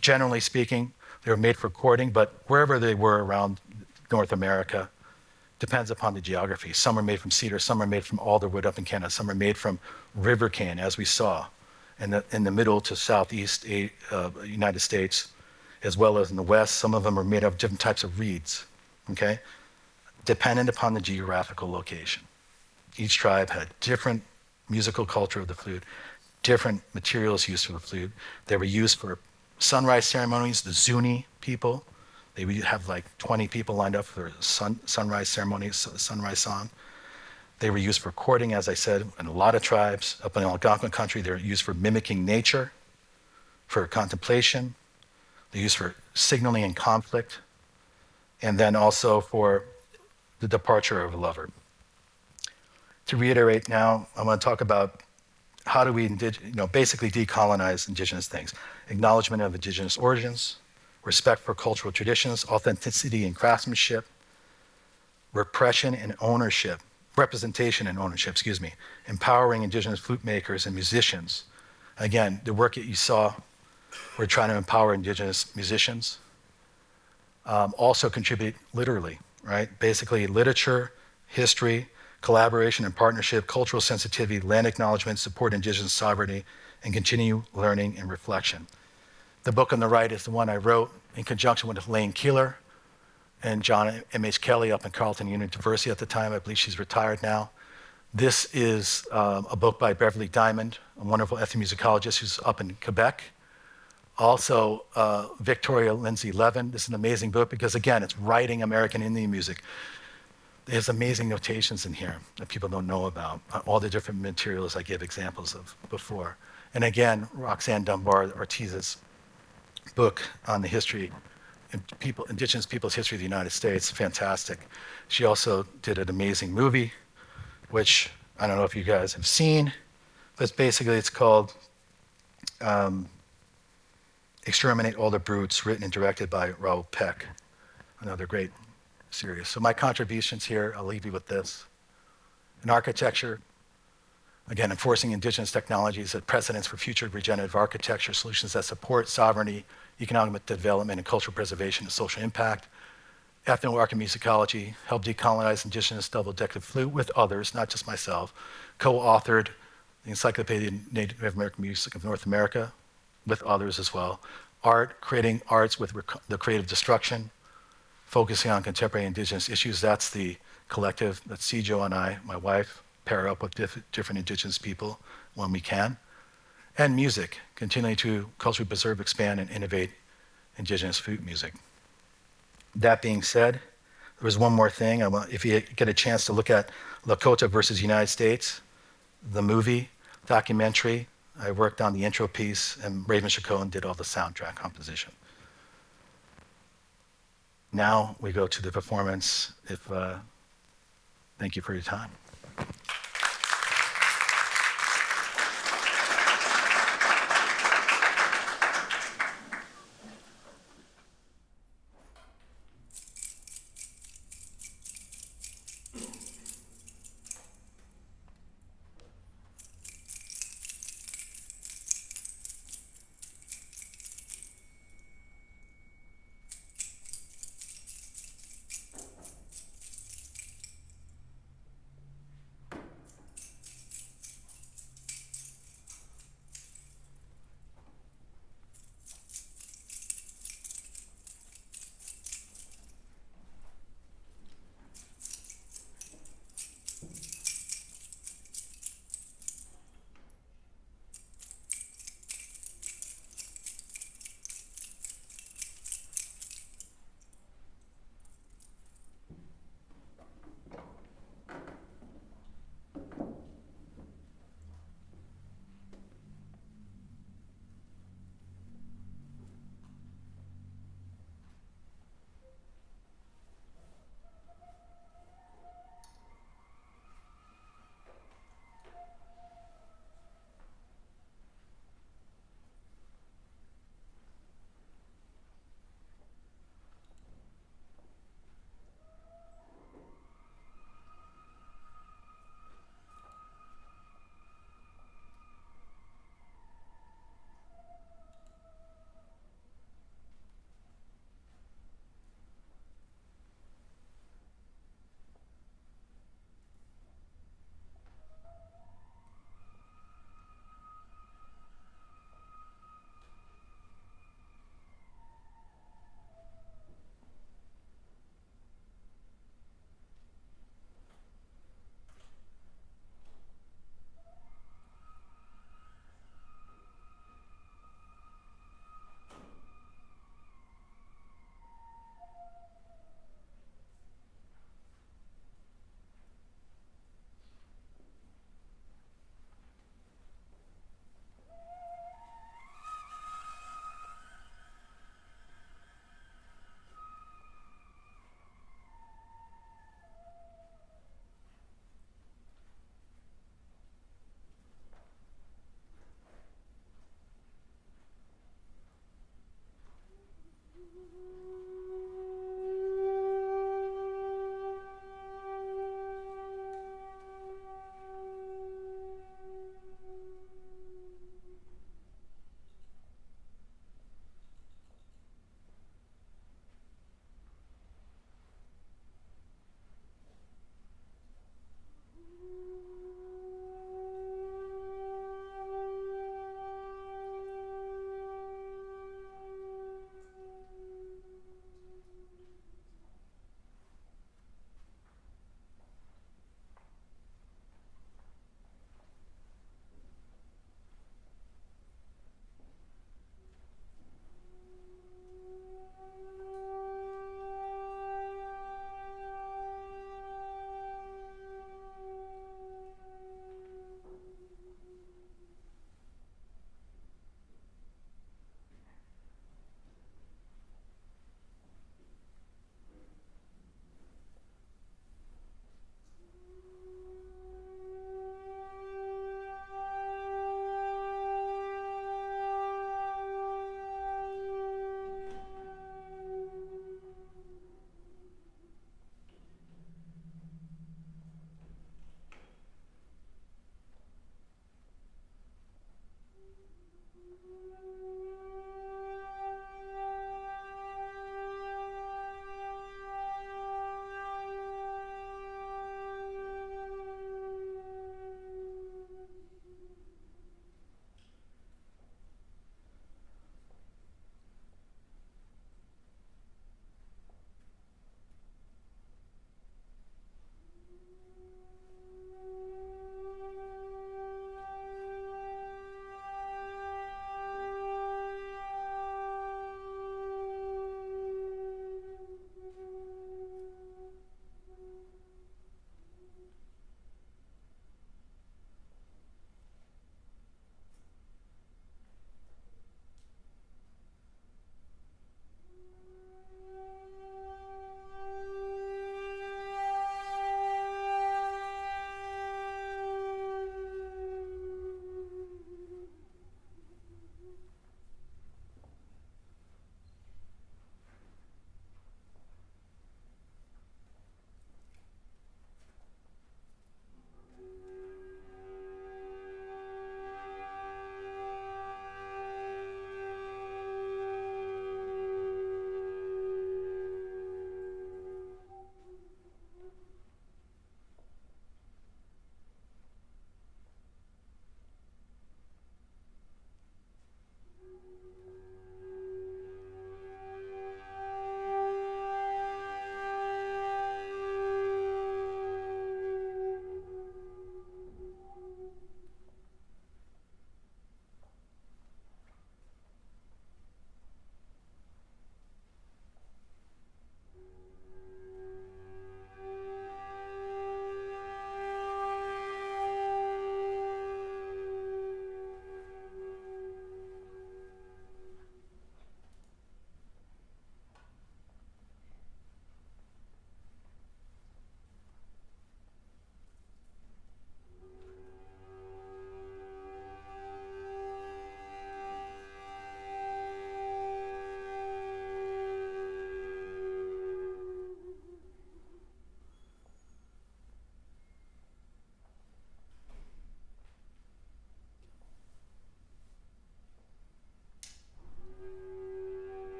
Generally speaking, they were made for chording, but wherever they were around North America, depends upon the geography. Some are made from cedar, some are made from alderwood up in Canada, some are made from river cane, as we saw, in the middle to southeast United States, as well as in the west. Some of them are made of different types of reeds, okay? Dependent upon the geographical location. Each tribe had different musical culture of the flute, different materials used for the flute. They were used for sunrise ceremonies, the Zuni people. They would have like 20 people lined up for sunrise ceremonies, sunrise song. They were used for courting, as I said, in a lot of tribes. Up in Algonquin country, they were used for mimicking nature, for contemplation. They're used for signaling in conflict, and then also for the departure of a lover. To reiterate now, I want to talk about how do we basically decolonize indigenous things. Acknowledgement of indigenous origins, respect for cultural traditions, authenticity and craftsmanship, representation and ownership, empowering indigenous flute makers and musicians. Again, the work that you saw, we're trying to empower indigenous musicians. Also contribute literally, right? Basically literature, history, collaboration and partnership, cultural sensitivity, land acknowledgement, support indigenous sovereignty, and continue learning and reflection. The book on the right is the one I wrote in conjunction with Elaine Keeler and John M.H. Kelly up in Carleton University at the time. I believe she's retired now. This is a book by Beverly Diamond, a wonderful ethnomusicologist who's up in Quebec. Also, Victoria Lindsay Levin. This is an amazing book because, again, it's writing American Indian music. There's amazing notations in here that people don't know about, all the different materials I gave examples of before. And again, Roxanne Dunbar Ortiz's book on the history, indigenous people's history of the United States, fantastic. She also did an amazing movie, which I don't know if you guys have seen, but basically it's called Exterminate All the Brutes, written and directed by Raoul Peck, another great series. So my contributions here, I'll leave you with this. In architecture, again, enforcing indigenous technologies as precedents for future regenerative architecture, solutions that support sovereignty, economic development, and cultural preservation and social impact. ethnoarchamusicology, helped decolonize indigenous double-decker flute with others, not just myself, co-authored the Encyclopedia of Native American Music of North America with others as well. Art, creating arts with the creative destruction, focusing on contemporary indigenous issues. That's the collective that Sijo and I, my wife, pair up with different indigenous people when we can. And music, continuing to culturally preserve, expand, and innovate indigenous flute music. That being said, there was one more thing. If you get a chance to look at Lakota versus United States, the movie, documentary, I worked on the intro piece, and Raven Chacon did all the soundtrack composition. Now we go to the performance. Thank you for your time.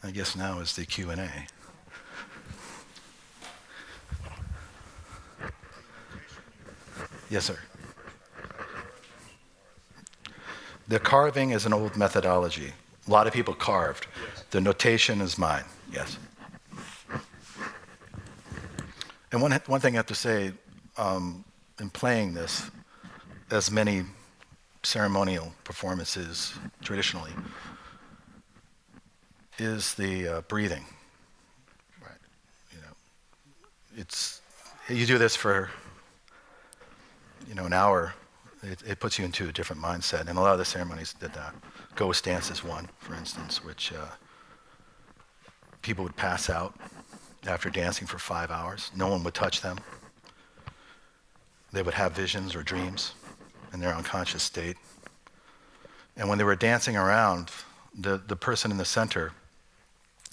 I guess now is the Q&A. Yes, sir. The carving is an old methodology. A lot of people carved. The notation is mine, yes. And one thing I have to say, in playing this, as many ceremonial performances traditionally, is the breathing. Right. You know, you do this for an hour. It puts you into a different mindset, and a lot of the ceremonies did that. Ghost dance is one, for instance, which people would pass out after dancing for 5 hours. No one would touch them. They would have visions or dreams in their unconscious state. And when they were dancing around, the person in the center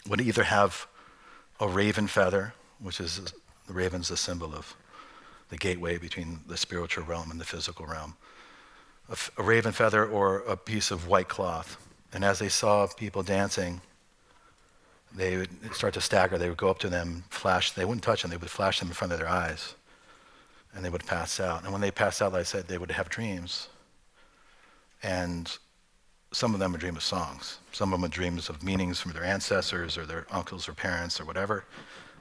would either have a raven feather, which is the raven's a symbol of the gateway between the spiritual realm and the physical realm, a raven feather or a piece of white cloth. And as they saw people dancing, they would start to stagger. They would go up to them, flash. They wouldn't touch them. They would flash them in front of their eyes, and they would pass out. And when they passed out, like I said, they would have dreams. And some of them would dream of songs. Some of them would dreams of meanings from their ancestors or their uncles or parents or whatever.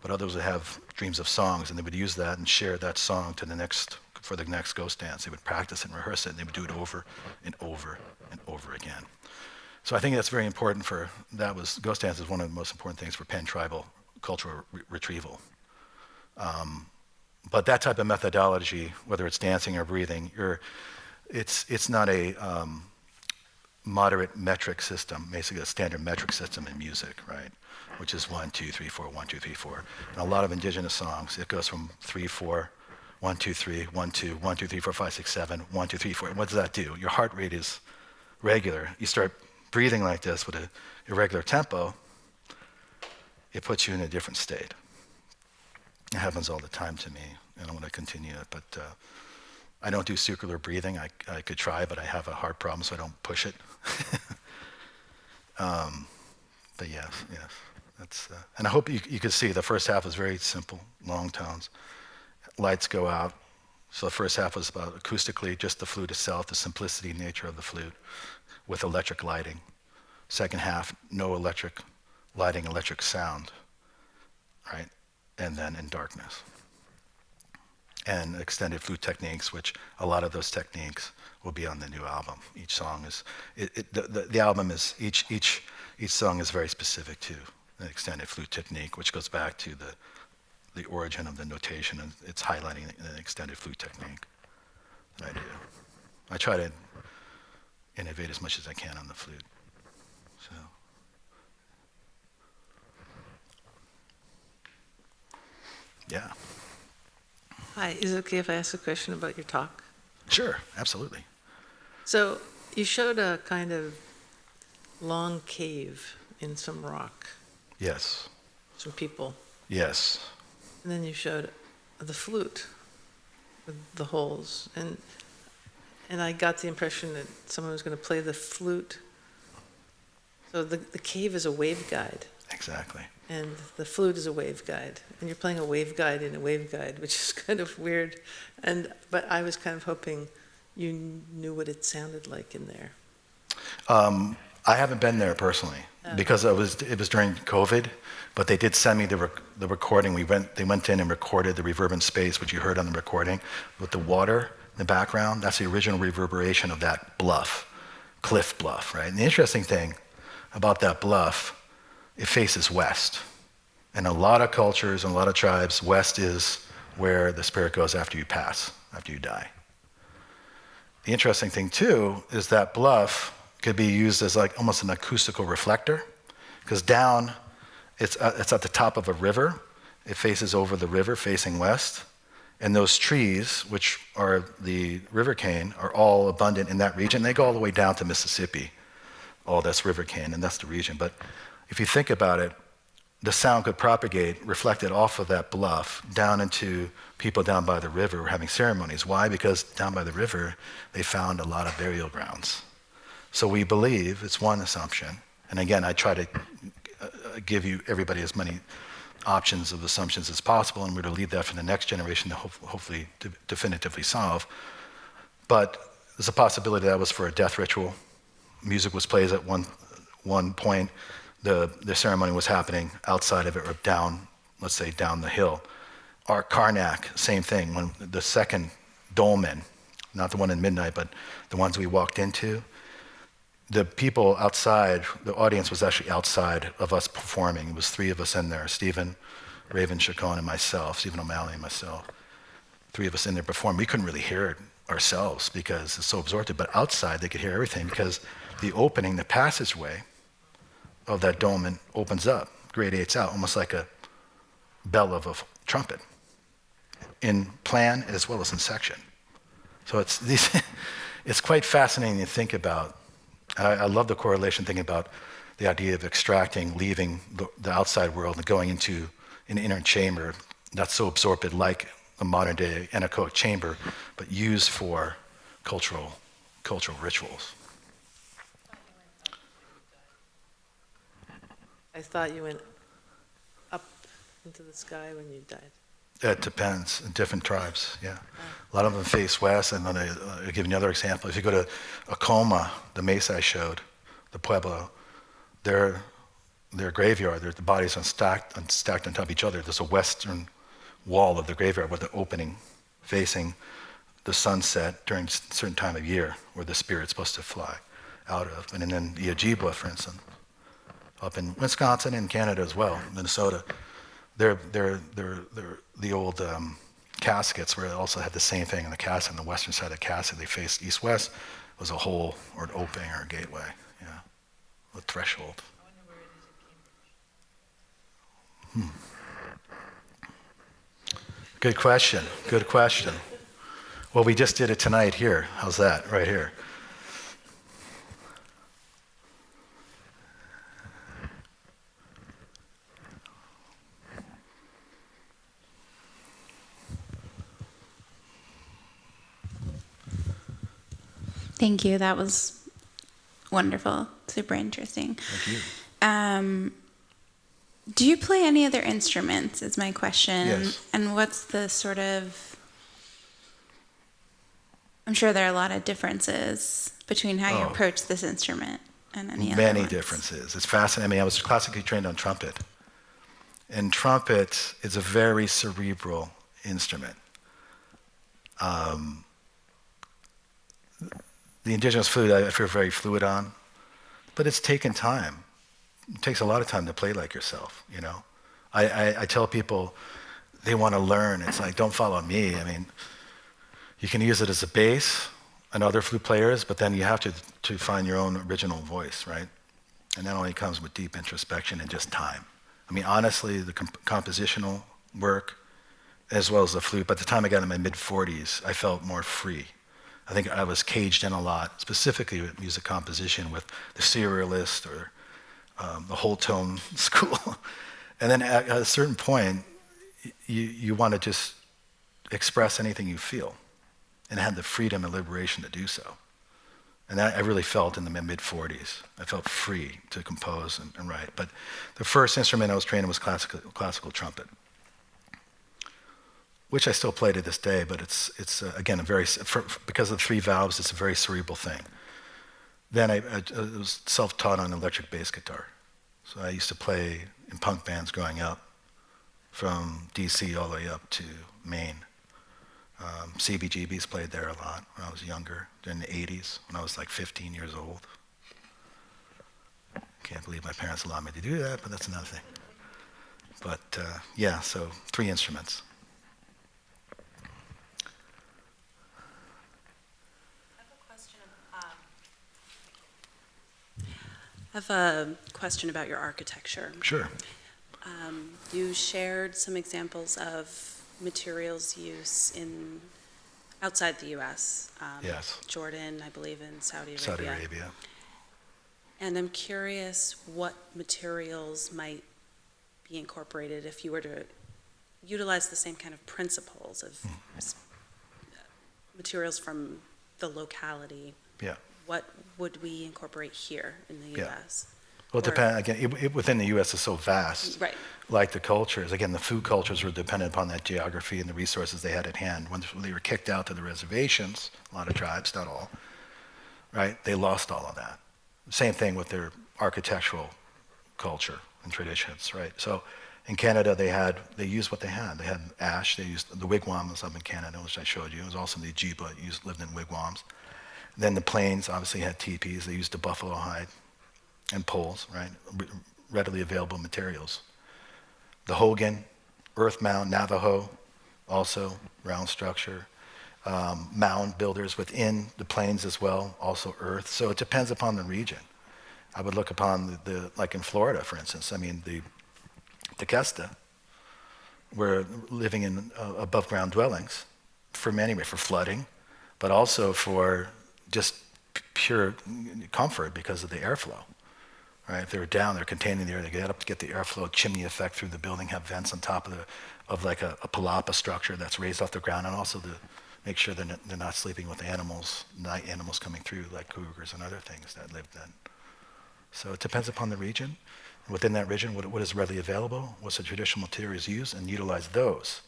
But others would have dreams of songs, and they would use that and share that song for the next ghost dance. They would practice and rehearse it, and they would do it over and over and over again. So I think that's very important ghost dance is one of the most important things for pan-tribal cultural retrieval. But that type of methodology, whether it's dancing or breathing, it's not a moderate metric system, basically a standard metric system in music, right? Which is 1, 2, 3, 4, 1, 2, 3, 4. And a lot of indigenous songs, it goes from 3, 4, 1, 2, 3, 1, 2, 1, 2, 3, 4, 5, 6, 7, 1, 2, 3, 4. And what does that do? Your heart rate is regular. You start breathing like this with an irregular tempo, it puts you in a different state. It happens all the time to me, and I want to continue it, but I don't do circular breathing. I could try, but I have a heart problem, so I don't push it. But yes. That's, and I hope you could see the first half was very simple, long tones. Lights go out. So the first half was about acoustically, just the flute itself, the simplicity nature of the flute with electric lighting. Second half, no electric lighting, electric sound, right? And then in darkness. And extended flute techniques, which a lot of those techniques will be on the new album. Each song is, the album is, each song is very specific to an extended flute technique, which goes back to the origin of the notation, and it's highlighting an extended flute technique that I do. I try to innovate as much as I can on the flute. So. Yeah. Hi, is it okay if I ask a question about your talk? Sure, absolutely. So you showed a kind of long cave in some rock. Yes. Some people. Yes. And then you showed the flute with the holes. And I got the impression that someone was going to play the flute. So the cave is a waveguide. Exactly. And the flute is a waveguide. And you're playing a waveguide in a waveguide, which is kind of weird. But I was kind of hoping you knew what it sounded like in there. I haven't been there personally because it was during COVID, but they did send me the recording. They went in and recorded the reverberant space, which you heard on the recording, with the water in the background. That's the original reverberation of that cliff bluff, right? And the interesting thing about that bluff, it faces west. In a lot of cultures and a lot of tribes, west is where the spirit goes after you pass, after you die. The interesting thing too is that bluff could be used as like almost an acoustical reflector, because down, it's at the top of a river. It faces over the river, facing west. And those trees, which are the river cane, are all abundant in that region. They go all the way down to Mississippi. Oh, that's river cane, and that's the region. But if you think about it, the sound could propagate, reflected off of that bluff, down into people down by the river who are having ceremonies. Why? Because down by the river, they found a lot of burial grounds. So we believe, it's one assumption, and again, I try to give everybody as many options of assumptions as possible, and we're to leave that for the next generation to hopefully definitively solve. But there's a possibility that was for a death ritual. Music was played at one point. The ceremony was happening outside of it or down, let's say, down the hill. Our Karnak, same thing. When the second dolmen, not the one in midnight, but the ones we walked into, the people outside, the audience was actually outside of us performing. It was 3 of us in there, Stephen, Raven Chacon, and myself, Stephen O'Malley and myself. 3 of us in there performing. We couldn't really hear it ourselves because it's so absorptive, but outside they could hear everything because the opening, the passageway of that dolmen opens up, gradiates out, almost like a bell of a trumpet, in plan as well as in section. So it's quite fascinating to think about. And I love the correlation, thinking about the idea of extracting, leaving the outside world and going into an inner chamber that's so absorptive, like a modern day anechoic chamber, but used for cultural rituals. I thought you went up into the sky when you died. It depends, in different tribes, yeah. A lot of them face west, and then I'll give you another example. If you go to Acoma, the mesa I showed, the Pueblo, their graveyard, the bodies are stacked on top of each other. There's a western wall of the graveyard with the opening facing the sunset during a certain time of year where the spirit's supposed to fly out of. And then the Ojibwa, for instance, up in Wisconsin and Canada as well, Minnesota, they're the old caskets where they also had the same thing in the casket. On the western side of the casket, they faced east-west, was a hole or an opening or a gateway, yeah, a threshold. I wonder where it is in Cambridge. Good question. Well, we just did it tonight here. How's that, right here? Thank you. That was wonderful. Super interesting. Thank you. Do you play any other instruments, is my question. Yes. And what's the sort of... I'm sure there are a lot of differences between how you approach this instrument and any other Many ones. differences. It's fascinating. I mean, I was classically trained on trumpet. And trumpet is a very cerebral instrument. The indigenous flute, I feel very fluid on, but it's taken time. It takes a lot of time to play like yourself, you know. I tell people they want to learn. It's like, don't follow me. I mean, you can use it as a bass and other flute players, but then you have to find your own original voice, right? And that only comes with deep introspection and just time. I mean, honestly, the compositional work, as well as the flute, by the time I got in my mid-40s, I felt more free. I think I was caged in a lot, specifically with music composition, with the serialist or the whole tone school. And then at a certain point, you want to just express anything you feel and have the freedom and liberation to do so. And that I really felt in the mid-40s. I felt free to compose and write. But the first instrument I was trained in was classical trumpet, which I still play to this day, but it's again, because of the 3 valves, it's a very cerebral thing. Then I was self-taught on electric bass guitar. So I used to play in punk bands growing up, from DC all the way up to Maine. CBGB's played there a lot when I was younger, in the 80s, when I was like 15 years old. Can't believe my parents allowed me to do that, but that's another thing. But yeah, so 3 instruments. I have a question about your architecture. Sure. You shared some examples of materials use outside the U.S. Yes. Jordan, I believe, and Saudi Arabia. Saudi Arabia. And I'm curious what materials might be incorporated if you were to utilize the same kind of principles of materials from the locality. Yeah. What would we incorporate here in the U.S.? Well, it Or- depends, again, within the U.S. is so vast. Right. Like the cultures, again, the food cultures were dependent upon that geography and the resources they had at hand. When they were kicked out to the reservations, a lot of tribes, not all, right, they lost all of that. Same thing with their architectural culture and traditions, right? So in Canada, they used what they had. They had ash, they used the wigwams up in Canada, which I showed you. It was also the Ojibwa, lived in wigwams. Then the plains obviously had teepees. They used the buffalo hide and poles, right? Readily available materials. The Hogan, earth mound, Navajo, also round structure. Mound builders within the plains as well, also earth. So it depends upon the region. I would look upon like in Florida, for instance. I mean, the Tequesta were living in above ground dwellings for flooding, but also for just pure comfort because of the airflow. Right? If they were down, they're containing the air. They get up to get the airflow, chimney effect through the building, have vents on top of like a palapa structure that's raised off the ground, and also to make sure they're not sleeping with animals, night animals coming through like cougars and other things that lived then. So it depends upon the region. And within that region, what is readily available, what's the traditional materials used, and utilize those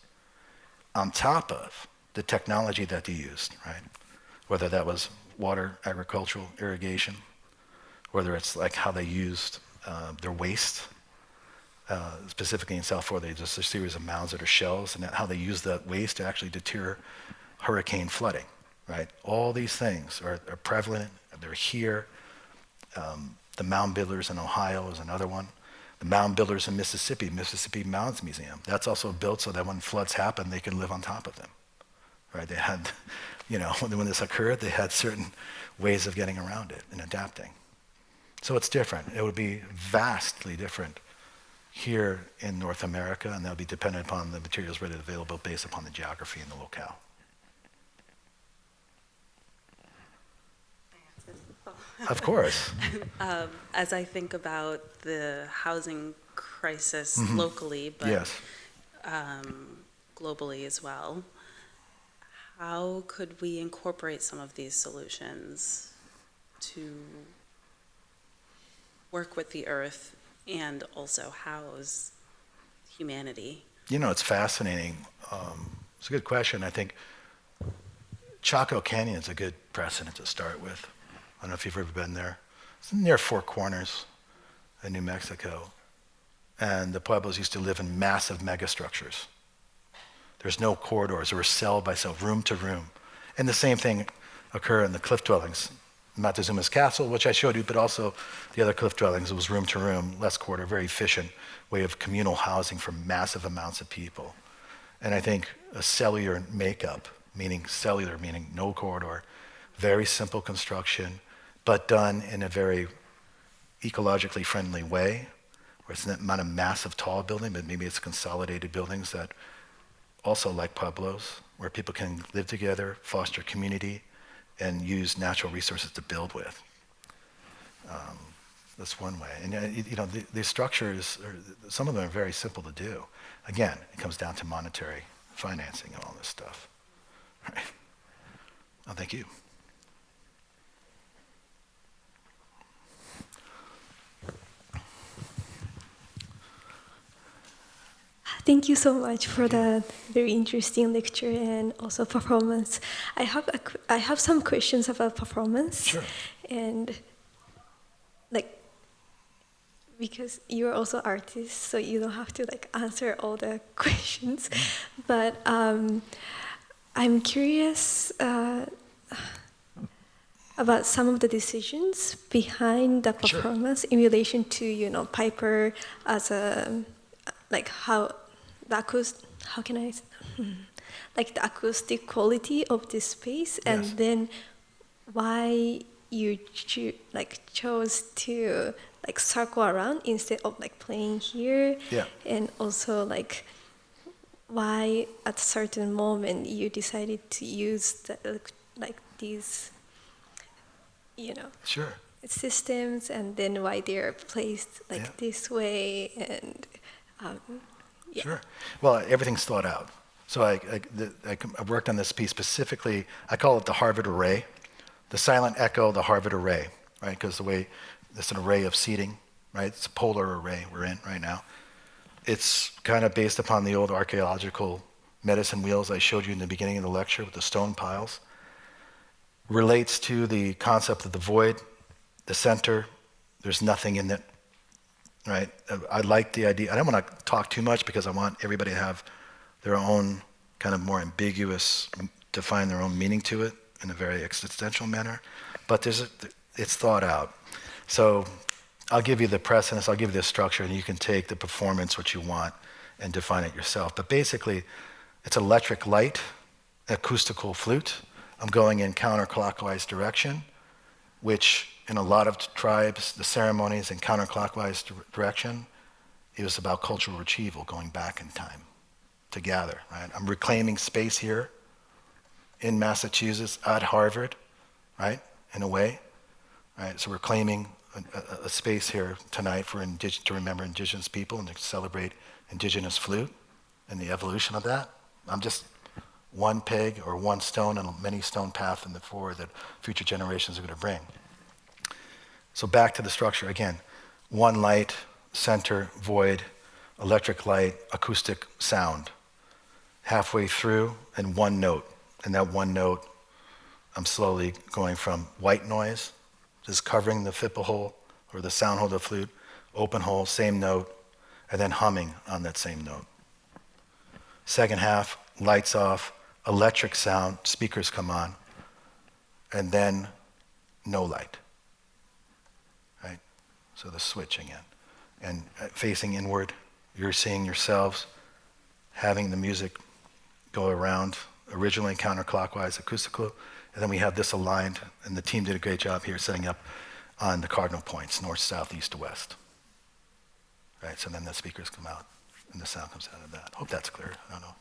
on top of the technology that they used, right? Whether that was water, agricultural, irrigation, whether it's like how they used their waste, specifically in South Florida, just a series of mounds that are shells, and how they use that waste to actually deter hurricane flooding, right? All these things are prevalent, they're here. The mound builders in Ohio is another one. The mound builders in Mississippi Mounds Museum, that's also built so that when floods happen, they can live on top of them, right? They had, when this occurred, they had certain ways of getting around it and adapting. So it's different. It would be vastly different here in North America, and that would be dependent upon the materials readily available based upon the geography and the locale. Of course. As I think about the housing crisis locally, but Yes. Globally as well, how could we incorporate some of these solutions to work with the earth and also house humanity? It's fascinating. It's a good question. I think Chaco Canyon is a good precedent to start with. I don't know if you've ever been there. It's near Four Corners in New Mexico. And the Pueblos used to live in massive megastructures. There's no corridors. They were cell by cell, room to room. And the same thing occurred in the cliff dwellings. Montezuma's Castle, which I showed you, but also the other cliff dwellings, it was room to room, less quarter, very efficient way of communal housing for massive amounts of people. And I think a cellular makeup, meaning no corridor, very simple construction, but done in a very ecologically friendly way, where it's not a massive tall building, but maybe it's consolidated buildings that also like Pueblos, where people can live together, foster community, and use natural resources to build with. That's one way. And the structures, some of them are very simple to do. Again, it comes down to monetary financing and all this stuff. Right? Oh, thank you. Thank you so much for that very interesting lecture and also performance. I have some questions about performance. Sure. And because you're also artist, so you don't have to answer all the questions. But I'm curious about some of the decisions behind the performance in relation to Piper as a the acoustic quality of this space, and then why you chose to circle around instead of playing here, and also why at a certain moment you decided to use these systems, and then why they're placed this way, and Sure. Well, everything's thought out. So I worked on this piece specifically. I call it the Harvard Array, the silent echo, the Harvard Array, right? Because the way it's an array of seating right? It's a polar array we're in right now. It's kind of based upon the old archaeological medicine wheels I showed you in the beginning of the lecture with the stone piles. Relates to the concept of the void, the center. There's nothing in it, right? I like the idea. I don't want to talk too much because I want everybody to have their own kind of more ambiguous, define their own meaning to it in a very existential manner. But it's thought out. So I'll give you the precedence, I'll give you the structure, and you can take the performance, what you want, and define it yourself. But basically, it's electric light, acoustical flute. I'm going in counterclockwise direction, which in a lot of tribes, the ceremonies in counterclockwise direction, it was about cultural retrieval, going back in time to gather, right? I'm reclaiming space here in Massachusetts, at Harvard, right, in a way, right? So we're claiming a space here tonight for to remember indigenous people and to celebrate indigenous flute and the evolution of that. I'm just one peg or one stone and a many stone path in the forward that future generations are going to bring. So back to the structure again. One light, center, void, electric light, acoustic sound. Halfway through and one note. And that one note, I'm slowly going from white noise, just covering the fipple hole or the sound hole of the flute, open hole, same note, and then humming on that same note. Second half, lights off, electric sound, speakers come on, and then no light, right? So the switch again. And facing inward, you're seeing yourselves having the music go around, originally counterclockwise, acoustical, and then we have this aligned, and the team did a great job here setting up on the cardinal points, north, south, east to west. Right, so then the speakers come out, and the sound comes out of that. Hope that's clear, I don't know.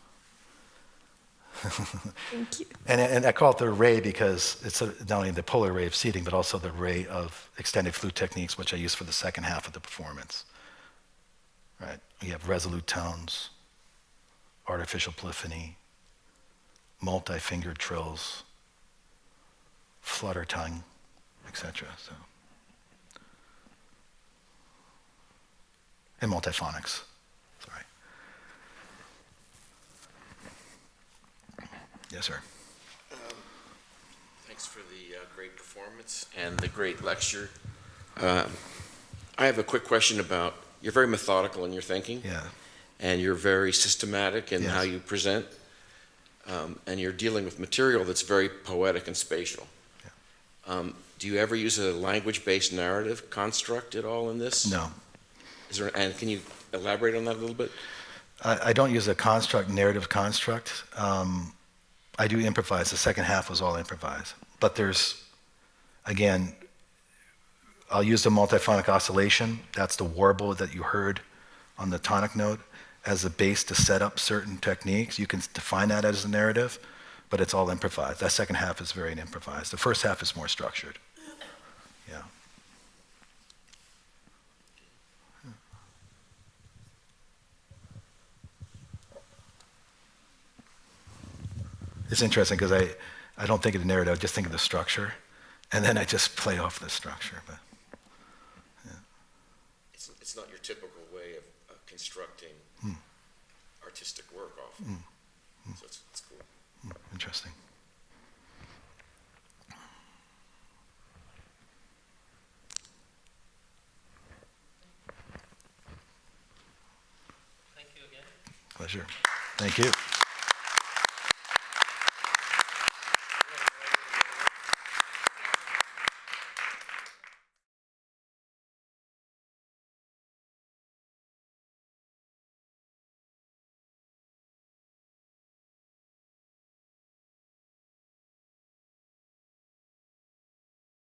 Thank you. And I call it the array because it's not only the polar array of seating, but also the array of extended flute techniques, which I use for the second half of the performance. Right, we have resolute tones, artificial polyphony, multi-fingered trills, flutter tongue, etc. So, and multiphonics. Sorry. Yes, sir. Thanks for the great performance and the great lecture. I have a quick question about, you're very methodical in your thinking. Yeah. And you're very systematic in Yes. how you present. And you're dealing with material that's very poetic and spatial. Yeah. Do you ever use a language-based narrative construct at all in this? No. And can you elaborate on that a little bit? I don't use a construct, narrative construct. I do improvise. The second half was all improvised. But there's, again, I'll use the multiphonic oscillation. That's the warble that you heard on the tonic note as a base to set up certain techniques. You can define that as a narrative, but it's all improvised. That second half is very improvised. The first half is more structured. Yeah. It's interesting because I don't think of the narrative, I just think of the structure, and then I just play off the structure. But yeah. It's not your typical way of constructing artistic work often. So it's cool. Interesting. Thank you again. Pleasure. Thank you.